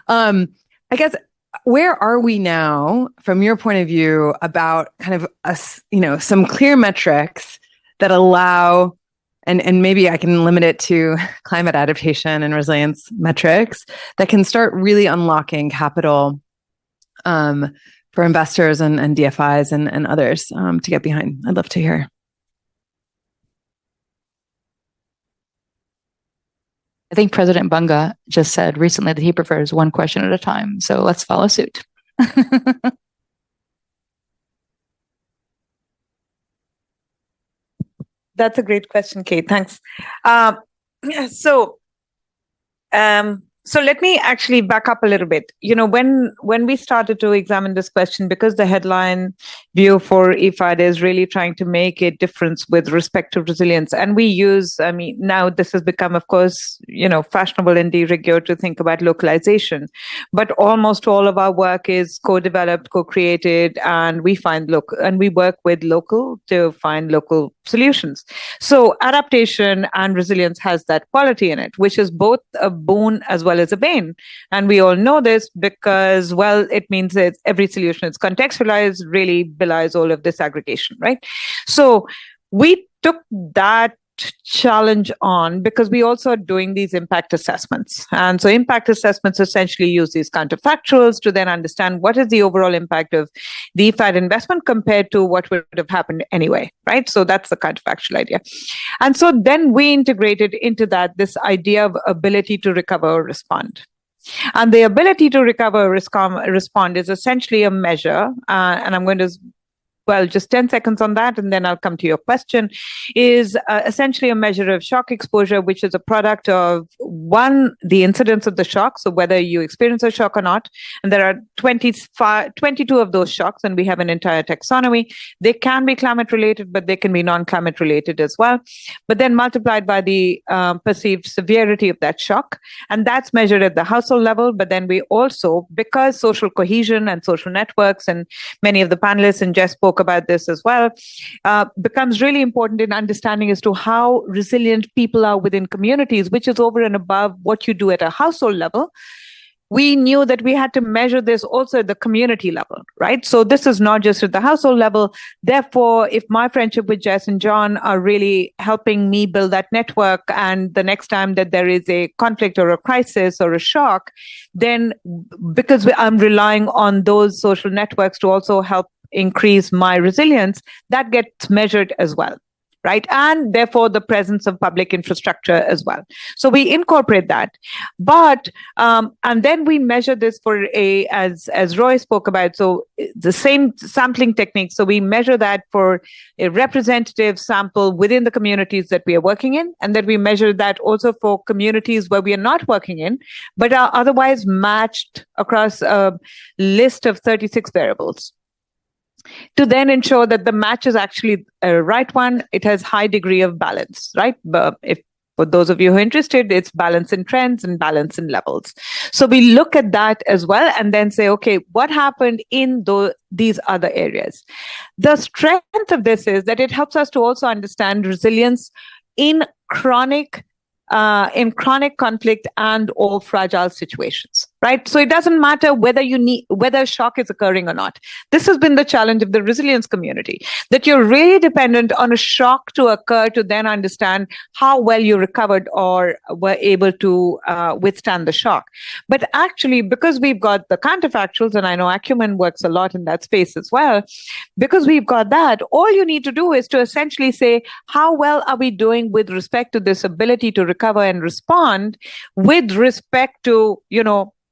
Speaker 6: I guess, where are we now from your point of view about kind of some clear metrics that allow, and maybe I can limit it to climate adaptation and resilience metrics that can start really unlocking capital for investors and DFIs and others to get behind? I'd love to hear.
Speaker 1: I think President Bunga just said recently that he prefers one question at a time. So let's follow suit.
Speaker 4: That's a great question, Kate. Thanks. So let me actually back up a little bit. You know, when we started to examine this question, because the headline view for IFAD is really trying to make a difference with respect to resilience, and we use, I mean, now this has become, of course, fashionable in de rigueur to think about localization, but almost all of our work is co-developed, co-created, and we work with local to find local solutions. So adaptation and resilience has that quality in it, which is both a boon as well as a bane. And we all know this because, well, it means that every solution is contextualized, really belies all of this aggregation, right? So we took that challenge on because we also are doing these impact assessments. And so impact assessments essentially use these counterfactuals to then understand what is the overall impact of the IFAD investment compared to what would have happened anyway, right? So that's the counterfactual idea. And so then we integrated into that this idea of ability to recover or respond. And the ability to recover or respond is essentially a measure, and I'm going to just 10 seconds on that, and then I'll come to your question, is essentially a measure of shock exposure, which is a product of, one, the incidence of the shock, so whether you experience a shock or not, and there are 22 of those shocks, and we have an entire taxonomy. They can be climate-related, but they can be non-climate related as well, but then multiplied by the perceived severity of that shock, and that's measured at the household level. But then we also, because social cohesion and social networks, and many of the panelists and Jess spoke about this as well, becomes really important in understanding as to how resilient people are within communities, which is over and above what you do at a household level. We knew that we had to measure this also at the community level, right? So this is not just at the household level. Therefore, if my friendship with Jess and John are really helping me build that network, and the next time that there is a conflict or a crisis or a shock, then because I'm relying on those social networks to also help increase my resilience, that gets measured as well, right? And therefore the presence of public infrastructure as well. So we incorporate that, but and then we measure this for as Roy spoke about, so the same sampling technique. So we measure that for a representative sample within the communities that we are working in, and then we measure that also for communities where we are not working in, but are otherwise matched across a list of 36 variables, to then ensure that the match is actually a right one. It has high degree of balance, right? But if for those of you who are interested, it's balance in trends and balance in levels. So we look at that as well, and then say, okay, what happened in these other areas? The strength of this is that it helps us to also understand resilience in chronic conflict and or fragile situations. right? So it doesn't matter whether shock is occurring or not. This has been the challenge of the resilience community, that you're really dependent on a shock to occur to then understand how well you recovered or were able to withstand the shock. But actually, because we've got the counterfactuals, and I know Acumen works a lot in that space as well, because we've got that, all you need to do is to essentially say, how well are we doing with respect to this ability to recover and respond with respect to,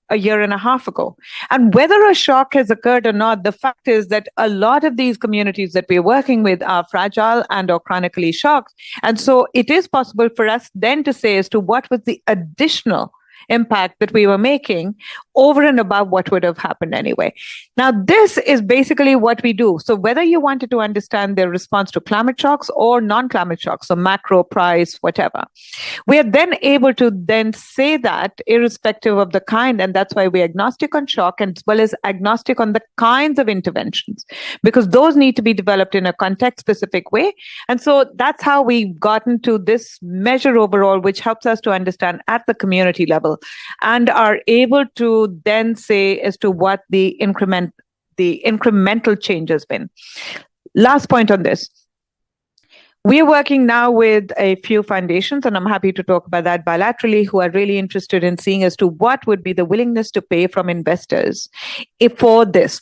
Speaker 4: a year and a half ago. And whether a shock has occurred or not, the fact is that a lot of these communities that we're working with are fragile and or chronically shocked. And so it is possible for us then to say as to what was the additional impact that we were making over and above what would have happened anyway. Now, this is basically what we do. So whether you wanted to understand their response to climate shocks or non-climate shocks, so macro, price, whatever, we are then able to then say that irrespective of the kind, and that's why we're agnostic on shock and as well as agnostic on the kinds of interventions, because those need to be developed in a context-specific way. And so that's how we've gotten to this measure overall, which helps us to understand at the community level and are able to then say as to what the incremental change has been. Last point on this. We are working now with a few foundations, and I'm happy to talk about that bilaterally, who are really interested in seeing as to what would be the willingness to pay from investors for this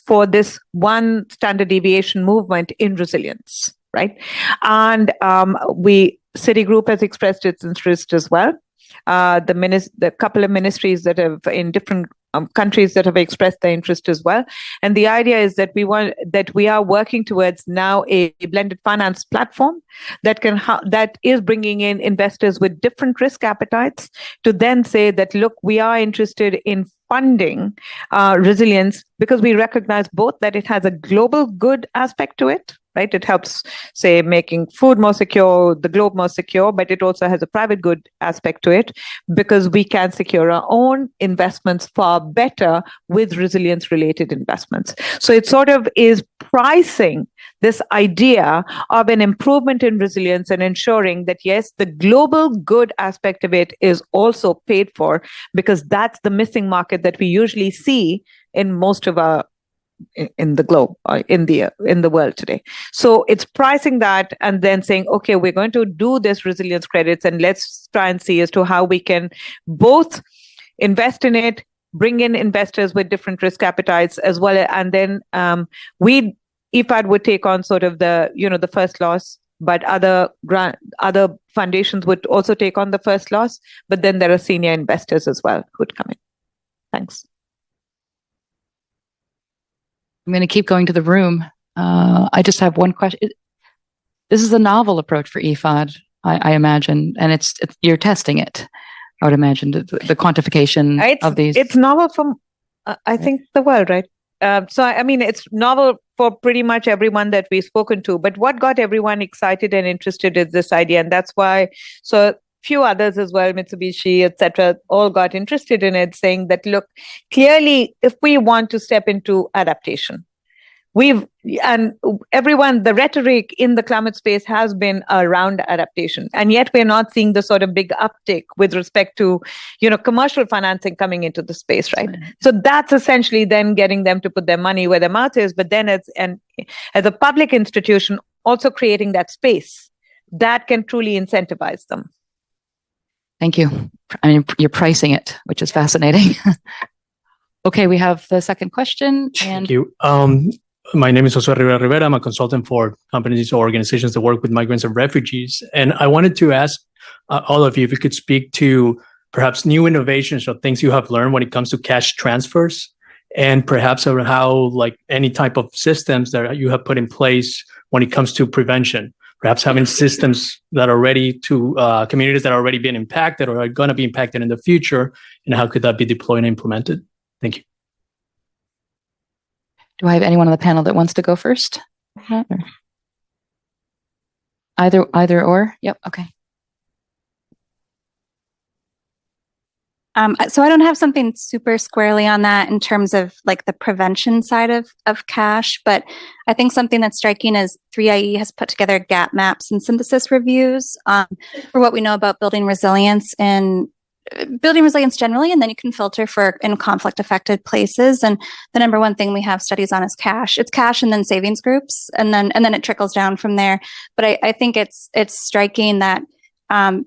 Speaker 4: one standard deviation movement in resilience, right? And Citigroup has expressed its interest as well. The couple of ministries that have in different countries that have expressed their interest as well. And the idea is that we are working towards now a blended finance platform that is bringing in investors with different risk appetites to then say that, look, we are interested in funding resilience because we recognize both that it has a global good aspect to it, right? It helps, say, making food more secure, the globe more secure, but it also has a private good aspect to it because we can secure our own investments far better with resilience-related investments. So it sort of is pricing this idea of an improvement in resilience and ensuring that, yes, the global good aspect of it is also paid for because that's the missing market that we usually see in most of our in the globe, in the world today. So it's pricing that and then saying, okay, we're going to do this resilience credits and let's try and see as to how we can both invest in it, bring in investors with different risk appetites as well. And then IFAD would take on sort of the first loss, but other foundations would also take on the first loss. But then there are senior investors as well who would come in. Thanks.
Speaker 1: I'm going to keep going to the room. I just have one question. This is a novel approach for IFAD, I imagine, and you're testing it. I would imagine the quantification of these.
Speaker 4: It's novel from, I think, the world, right? So, I mean, it's novel for pretty much everyone that we've spoken to. But what got everyone excited and interested is this idea. And that's why, so few others as well, Mitsubishi, etc., all got interested in it, saying that, look, clearly, if we want to step into adaptation, the rhetoric in the climate space has been around adaptation, and yet we're not seeing the sort of big uptick with respect to, commercial financing coming into the space, right? So that's essentially then getting them to put their money where their mouth is, but then as a public institution, also creating that space that can truly incentivize them.
Speaker 1: Thank you. I mean, you're pricing it, which is fascinating. Okay, we have the second question.
Speaker 7: Thank you. My name is José Rivera. I'm a consultant for companies or organizations that work with migrants and refugees. And I wanted to ask all of you if you could speak to perhaps new innovations or things you have learned when it comes to cash transfers, and perhaps around how, like, any type of systems that you have put in place when it comes to prevention. Perhaps having systems that are ready to communities that are already being impacted or are going to be impacted in the future, and how could that be deployed and implemented? Thank you.
Speaker 1: Do I have anyone on the panel that wants to go first? Either or? Yep. Okay.
Speaker 5: So I don't have something super squarely on that in terms of like the prevention side of cash, but I think something that's striking is 3IE has put together gap maps and synthesis reviews for what we know about building resilience in building resilience generally, and then you can filter for in conflict affected places. And the number one thing we have studies on is cash. It's cash and then savings groups, and then it trickles down from there. But I think it's striking that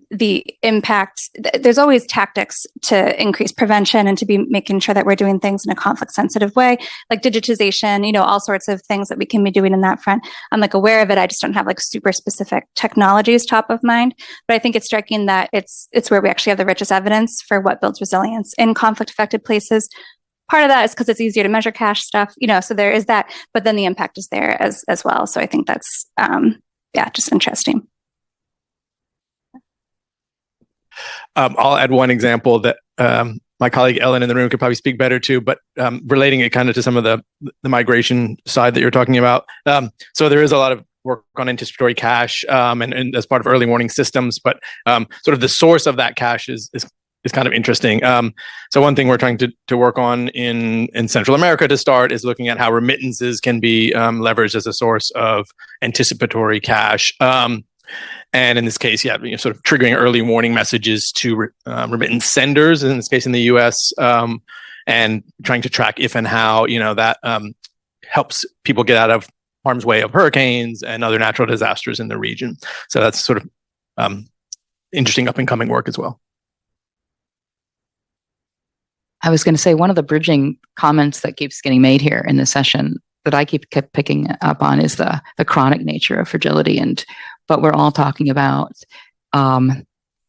Speaker 5: the impact, there's always tactics to increase prevention and to be making sure that we're doing things in a conflict sensitive way, like digitization, all sorts of things that we can be doing in that front. I'm like aware of it. I just don't have like super specific technologies top of mind, but I think it's striking that it's where we actually have the richest evidence for what builds resilience in conflict affected places. Part of that is because it's easier to measure cash stuff, so there is that, but then the impact is there as well. So I think that's, just interesting.
Speaker 3: I'll add one example that my colleague Ellen in the room could probably speak better to, but relating it kind of to some of the migration side that you're talking about. So there is a lot of work on anticipatory cache and as part of early warning systems, but sort of the source of that cache is kind of interesting. So one thing we're trying to work on in Central America to start is looking at how remittances can be leveraged as a source of anticipatory cache. And in this case, sort of triggering early warning messages to remittance senders, in this case in the US, and trying to track if and how, that helps people get out of harm's way of hurricanes and other natural disasters in the region. So that's sort of interesting up and coming work as well.
Speaker 1: I was going to say one of the bridging comments that keeps getting made here in this session that I kept picking up on is the chronic nature of fragility, but we're all talking about some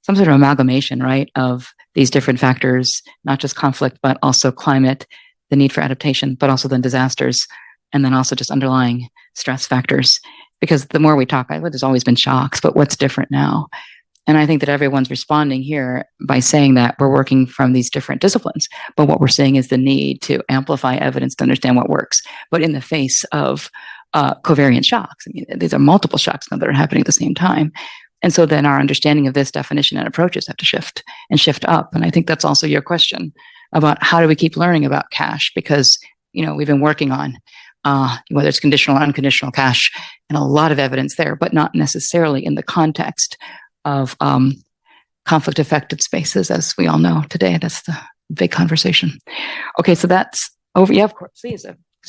Speaker 1: sort of amalgamation, right, of these different factors, not just conflict, but also climate, the need for adaptation, but also then disasters, and then also just underlying stress factors. Because the more we talk, there's always been shocks, but what's different now? And I think that everyone's responding here by saying that we're working from these different disciplines, but what we're seeing is the need to amplify evidence to understand what works, but in the face of covariant shocks. I mean, these are multiple shocks now that are happening at the same time. And so then our understanding of this definition and approaches have to shift up. And I think that's also your question about how do we keep learning about cache? Because, we've been working on whether it's conditional or unconditional cache and a lot of evidence there, but not necessarily in the context of conflict affected spaces, as we all know today. That's the big conversation. Okay, so that's over. Yeah, of course. Please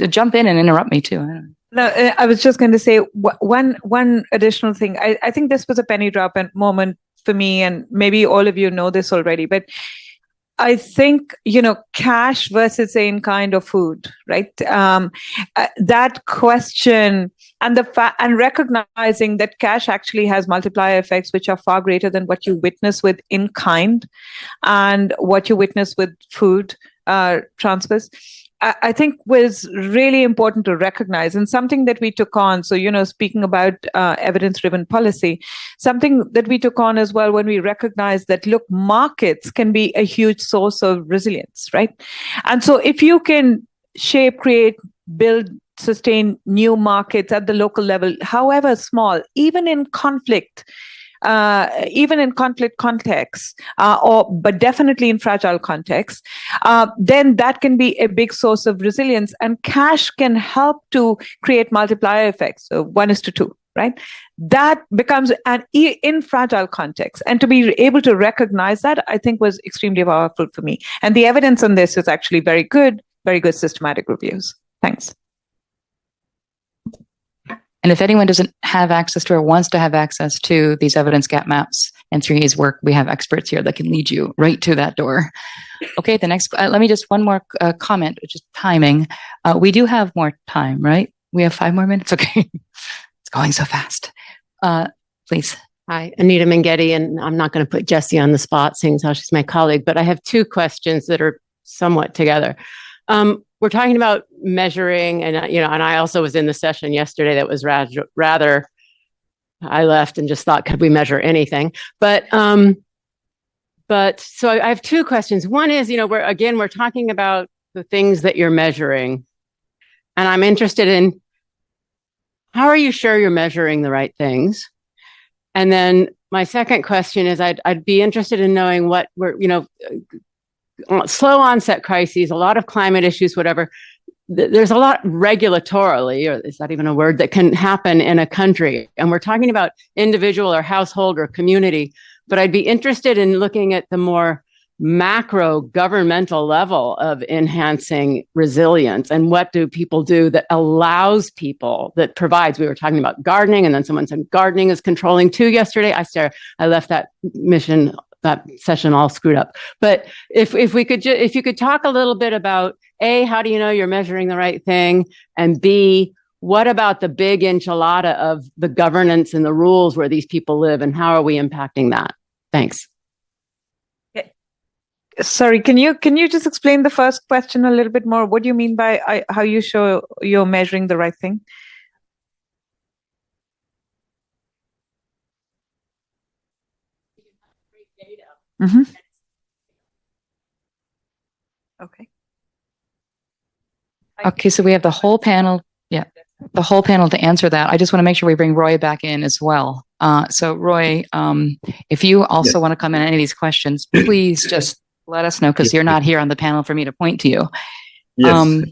Speaker 1: jump in and interrupt me too.
Speaker 4: No, I was just going to say one additional thing. I think this was a penny drop moment for me, and maybe all of you know this already, but I think, cash versus in kind of food, right? That question and recognizing that cash actually has multiplier effects, which are far greater than what you witness with in kind and what you witness with food transfers. I think was really important to recognize, and something that we took on. So, speaking about evidence-driven policy, something that we took on as well when we recognized that, look, markets can be a huge source of resilience, right? And so if you can shape, create, build, sustain new markets at the local level, however small, even in conflict contexts, but definitely in fragile contexts, then that can be a big source of resilience. And cash can help to create multiplier effects. So 1:2, right? That becomes in fragile context. And to be able to recognize that, I think was extremely powerful for me. And the evidence on this is actually very good systematic reviews. Thanks.
Speaker 1: And if anyone doesn't have access to or wants to have access to these evidence gap maps and 3A's work, we have experts here that can lead you right to that door. Okay, the next, let me just one more comment, which is timing. We do have more time, right? We have 5 more minutes. Okay, it's going so fast. Please.
Speaker 8: Hi, Anita Mengetti, and I'm not going to put Jessie on the spot, seeing as how she's my colleague, but I have 2 questions that are somewhat together. We're talking about measuring, and and I also was in the session yesterday that was rather. I left and just thought, could we measure anything? But so I have 2 questions. One is, we're talking about the things that you're measuring, and I'm interested in how are you sure you're measuring the right things? And then my second question is, I'd be interested in knowing what we're, slow onset crises, a lot of climate issues, whatever. There's a lot regulatorily, or is that even a word, that can happen in a country. And we're talking about individual or household or community, but I'd be interested in looking at the more macro governmental level of enhancing resilience, and what do people do that allows people, that provides. We were talking about gardening, and then someone said gardening is controlling too yesterday. I left that session all screwed up. But if you could talk a little bit about A, how do you know you're measuring the right thing, and B, what about the big enchilada of the governance and the rules where these people live, and how are we impacting that? Thanks.
Speaker 4: Sorry, can you just explain the first question a little bit more? What do you mean by how you show you're measuring the right thing? Mm-hmm. Okay.
Speaker 1: Okay, so we have the whole panel. Yeah, the whole panel to answer that. I just want to make sure we bring Roy back in as well. So Roy, if you also want to come in on any of these questions, please just let us know, because you're not here on the panel for me to point to you.
Speaker 2: Yes.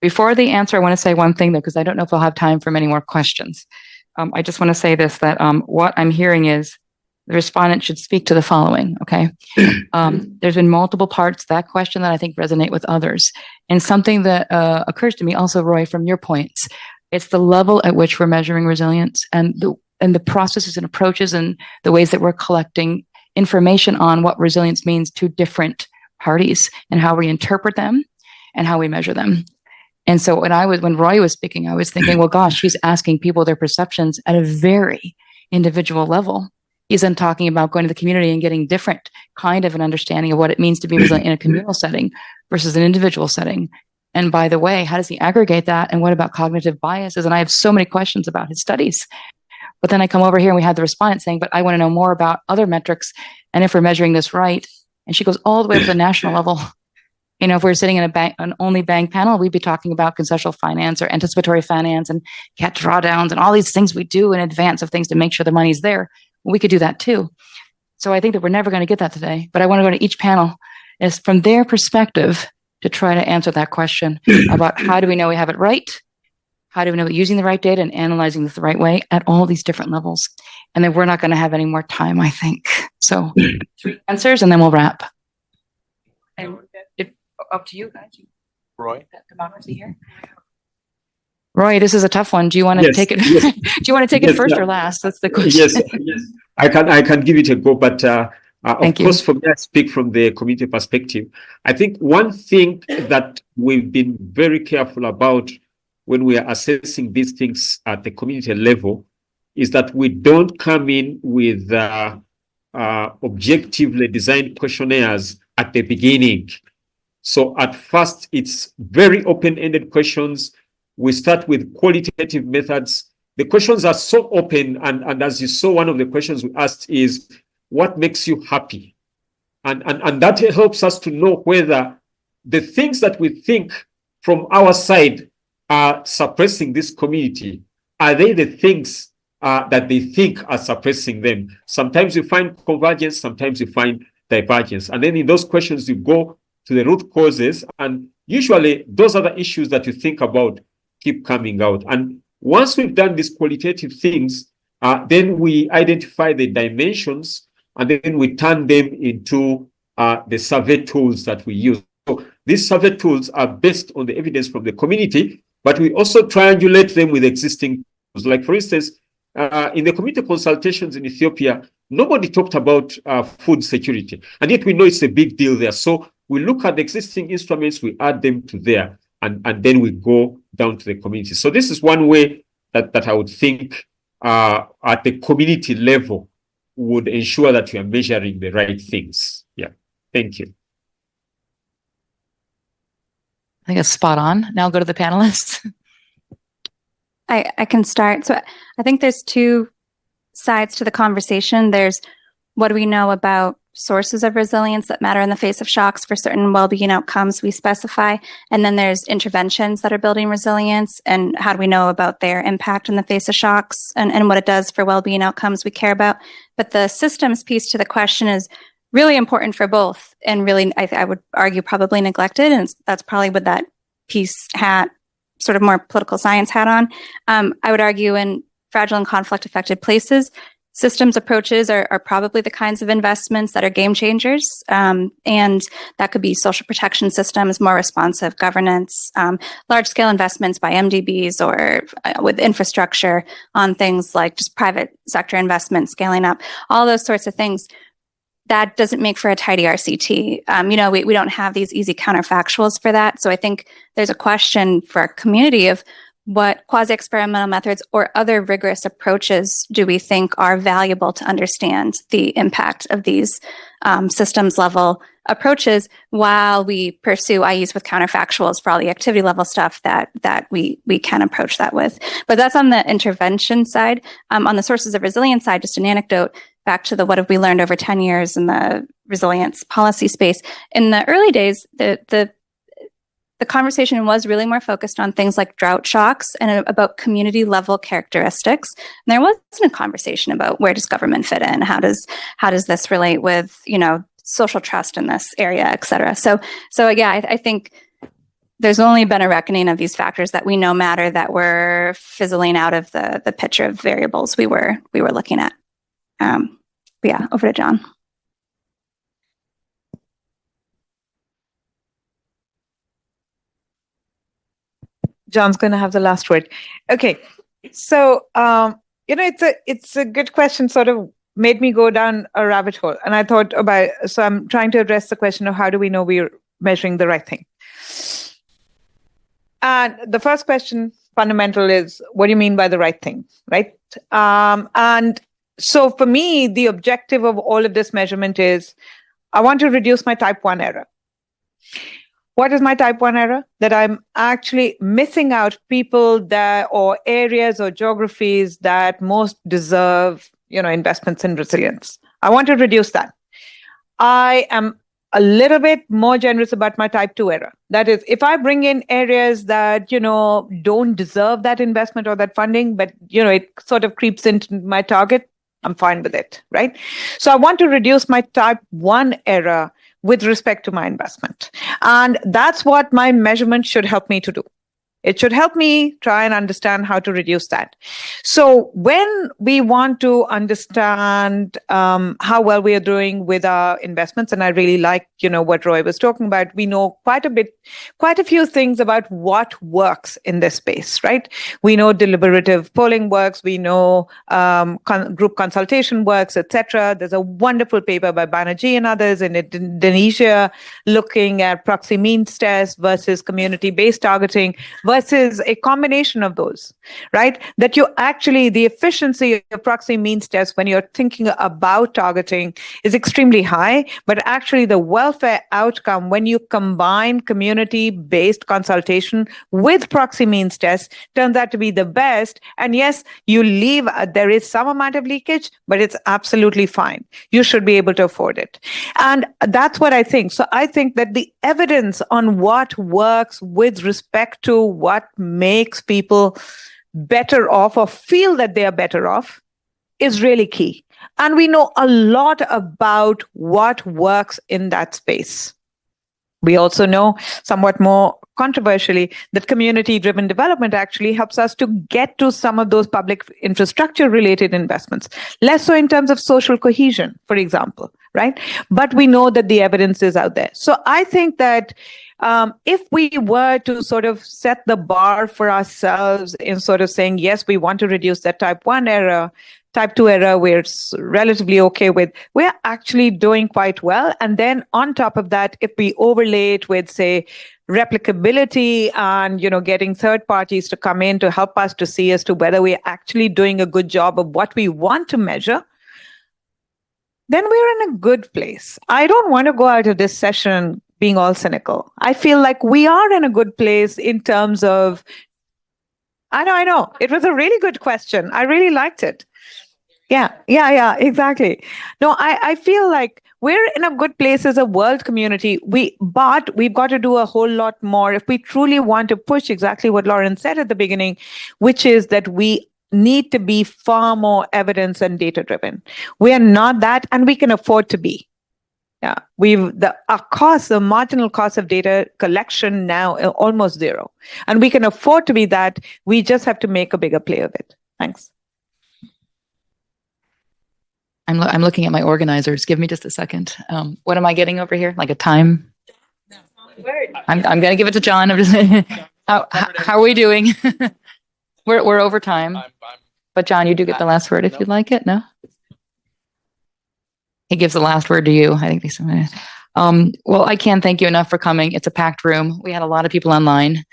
Speaker 1: Before the answer, I want to say one thing though, because I don't know if we'll have time for many more questions. I just want to say this, that what I'm hearing is the respondent should speak to the following, okay? There's been multiple parts to that question that I think resonate with others. And something that occurs to me also, Roy, from your points, it's the level at which we're measuring resilience, and the processes and approaches and the ways that we're collecting information on what resilience means to different parties, and how we interpret them and how we measure them. And so when Roy was speaking, I was thinking, well, gosh, she's asking people their perceptions at a very individual level. He's then talking about going to the community and getting different kind of an understanding of what it means to be resilient in a communal setting versus an individual setting. And by the way, how does he aggregate that? And what about cognitive biases? And I have so many questions about his studies. But then I come over here and we have the respondent saying, but I want to know more about other metrics, and if we're measuring this right. And she goes all the way to the national level. You know, if we're sitting in an only bank panel, we'd be talking about conceptual finance or anticipatory finance and CAT drawdowns and all these things we do in advance of things to make sure the money's there. We could do that too. So I think that we're never going to get that today, but I want to go to each panel is from their perspective to try to answer that question about how do we know we have it right? How do we know we're using the right data and analyzing this the right way at all these different levels? And then we're not going to have any more time, I think. So 3 answers and then we'll wrap. And up to you guys.
Speaker 7: Roy?
Speaker 1: Democracy here. Roy, this is a tough one. Do you want to take it?
Speaker 2: Yes.
Speaker 1: Do you want to take it first or last? That's the question.
Speaker 2: Yes. I can give it a go, but of
Speaker 1: Thank you.
Speaker 2: course, for me, I speak from the community perspective. I think one thing that we've been very careful about when we are assessing these things at the community level is that we don't come in with objectively designed questionnaires at the beginning. So at first, it's very open-ended questions. We start with qualitative methods. The questions are so open, and as you saw, one of the questions we asked is, what makes you happy? And that helps us to know whether the things that we think from our side are suppressing this community, are they the things that they think are suppressing them? Sometimes you find convergence, sometimes you find divergence. And then in those questions, you go to the root causes, and usually those are the issues that you think about keep coming out. And once we've done these qualitative things, then we identify the dimensions, and then we turn them into the survey tools that we use. So these survey tools are based on the evidence from the community, but we also triangulate them with existing tools. Like, for instance, in the community consultations in Ethiopia, nobody talked about food security, and yet we know it's a big deal there. So we look at the existing instruments, we add them to there, and then we go down to the community. So this is one way that I would think at the community level would ensure that we are measuring the right things. Yeah, thank you.
Speaker 1: I think it's spot on. Now I'll go to the panelists.
Speaker 5: I can start. So I think there's 2 sides to the conversation. There's what do we know about sources of resilience that matter in the face of shocks for certain well-being outcomes we specify. And then there's interventions that are building resilience, and how do we know about their impact in the face of shocks and what it does for well-being outcomes we care about. But the systems piece to the question is really important for both, and really, I would argue, probably neglected. And that's probably with that peace hat, sort of more political science hat on. I would argue in fragile and conflict affected places, systems approaches are probably the kinds of investments that are game changers. And that could be social protection systems, more responsive governance, large scale investments by MDBs or with infrastructure on things like just private sector investment scaling up, all those sorts of things. That doesn't make for a tidy RCT. We don't have these easy counterfactuals for that. So I think there's a question for our community of what quasi-experimental methods or other rigorous approaches do we think are valuable to understand the impact of these systems level approaches while we pursue IEs with counterfactuals for all the activity level stuff that we can approach that with. But that's on the intervention side. On the sources of resilience side, just an anecdote back to the what have we learned over 10 years in the resilience policy space. In the early days, the conversation was really more focused on things like drought shocks and about community level characteristics. And there wasn't a conversation about where does government fit in? How does this relate with, social trust in this area, et cetera. So yeah, I think there's only been a reckoning of these factors that we know matter that were fizzling out of the picture of variables we were looking at. But yeah, over to John.
Speaker 4: John's going to have the last word. Okay, so it's a good question. Sort of made me go down a rabbit hole, and I thought about. So I'm trying to address the question of how do we know we're measuring the right thing. And the first question, fundamental, is what do you mean by the right thing, right? And so for me, the objective of all of this measurement is I want to reduce my type 1 error. What is my type 1 error? That I'm actually missing out people that or areas or geographies that most deserve, investments in resilience. I want to reduce that. I am a little bit more generous about my type 2 error. That is, if I bring in areas that, don't deserve that investment or that funding, but, it sort of creeps into my target, I'm fine with it, right? So I want to reduce my type 1 error with respect to my investment. And that's what my measurement should help me to do. It should help me try and understand how to reduce that. So when we want to understand how well we are doing with our investments, and I really like, what Roy was talking about, we know quite a few things about what works in this space, right? We know deliberative polling works, we know group consultation works, etc. There's a wonderful paper by Banerjee and others in Indonesia looking at proxy means test versus community-based targeting versus a combination of those, right? That you actually, the efficiency of proxy means test when you're thinking about targeting is extremely high, but actually the welfare outcome when you combine community-based consultation with proxy means test turns out to be the best. And yes, there is some amount of leakage, but it's absolutely fine. You should be able to afford it. And that's what I think. So I think that the evidence on what works with respect to what makes people better off or feel that they are better off is really key. And we know a lot about what works in that space. We also know, somewhat more controversially, that community-driven development actually helps us to get to some of those public infrastructure-related investments, less so in terms of social cohesion, for example, right? But we know that the evidence is out there. So I think that if we were to sort of set the bar for ourselves in sort of saying, yes, we want to reduce that type 1 error, type 2 error we're relatively okay with, we're actually doing quite well. And then on top of that, if we overlay it with, say, replicability and, getting third parties to come in to help us to see as to whether we're actually doing a good job of what we want to measure, then we're in a good place. I don't want to go out of this session being all cynical. I feel like we are in a good place in terms of, I know. It was a really good question. I really liked it. Yeah, exactly. No, I feel like we're in a good place as a world community. But we've got to do a whole lot more if we truly want to push exactly what Lauren said at the beginning, which is that we need to be far more evidence and data driven. We are not that, and we can afford to be. Yeah, the marginal cost of data collection now almost zero, and we can afford to be that. We just have to make a bigger play of it. Thanks.
Speaker 1: I'm looking at my organizers. Give me just a second. What am I getting over here? Like a time? I'm going to give it to John. I'm just how are we doing? We're over time. But John, you do get the last word if you'd like it. No? He gives the last word to you. I think they submitted. Well, I can't thank you enough for coming. It's a packed room. We had a lot of people online.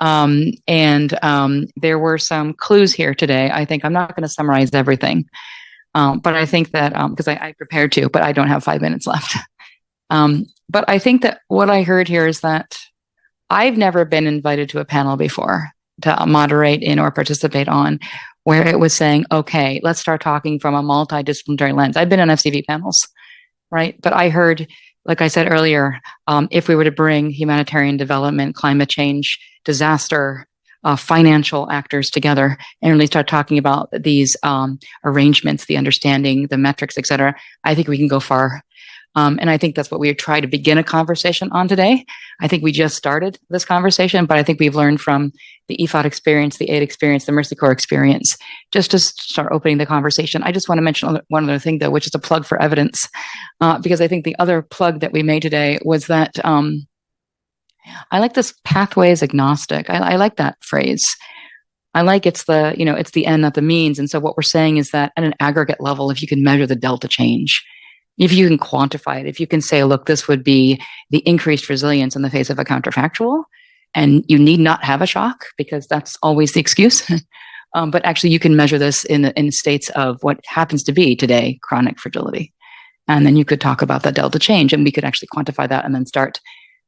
Speaker 1: There were some clues here today. I think I'm not going to summarize everything. But I think that, because I prepared to, but I don't have 5 minutes left. But I think that what I heard here is that I've never been invited to a panel before to moderate in or participate on where it was saying, okay, let's start talking from a multidisciplinary lens. I've been on FCV panels, right? But I heard, like I said earlier, if we were to bring humanitarian development, climate change, disaster, financial actors together and really start talking about these arrangements, the understanding, the metrics, et cetera, I think we can go far. And I think that's what we try to begin a conversation on today. I think we just started this conversation, but I think we've learned from the EFOD experience, the AID experience, the Mercy Corps experience, just to start opening the conversation. I just want to mention one other thing, though, which is a plug for evidence, because I think the other plug that we made today was that I like this pathways agnostic. I like that phrase. I like it's the end, not the means. And so what we're saying is that at an aggregate level, if you can measure the delta change, if you can quantify it, if you can say, look, this would be the increased resilience in the face of a counterfactual, and you need not have a shock because that's always the excuse. But actually you can measure this in states of what happens to be today, chronic fragility. And then you could talk about that delta change and we could actually quantify that and then start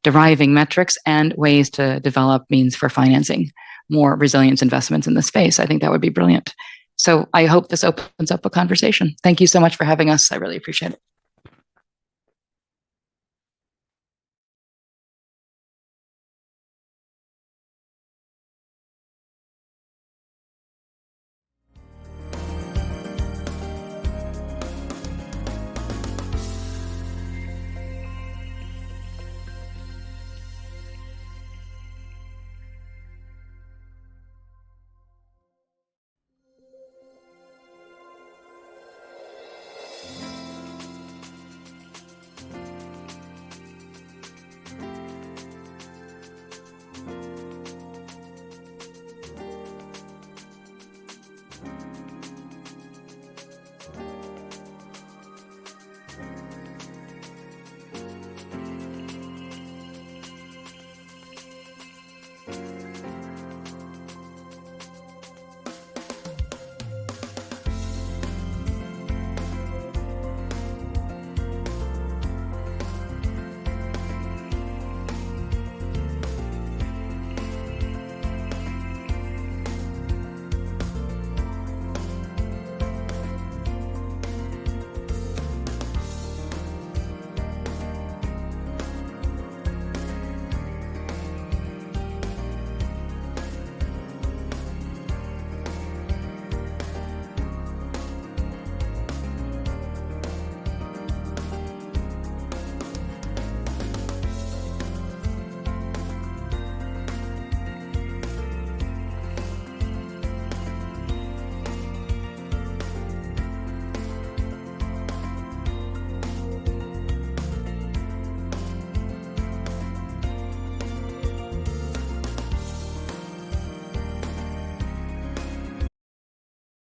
Speaker 1: deriving metrics and ways to develop means for financing more resilience investments in the space. I think that would be brilliant. So I hope this opens up a conversation. Thank you so much for having us. I really appreciate it.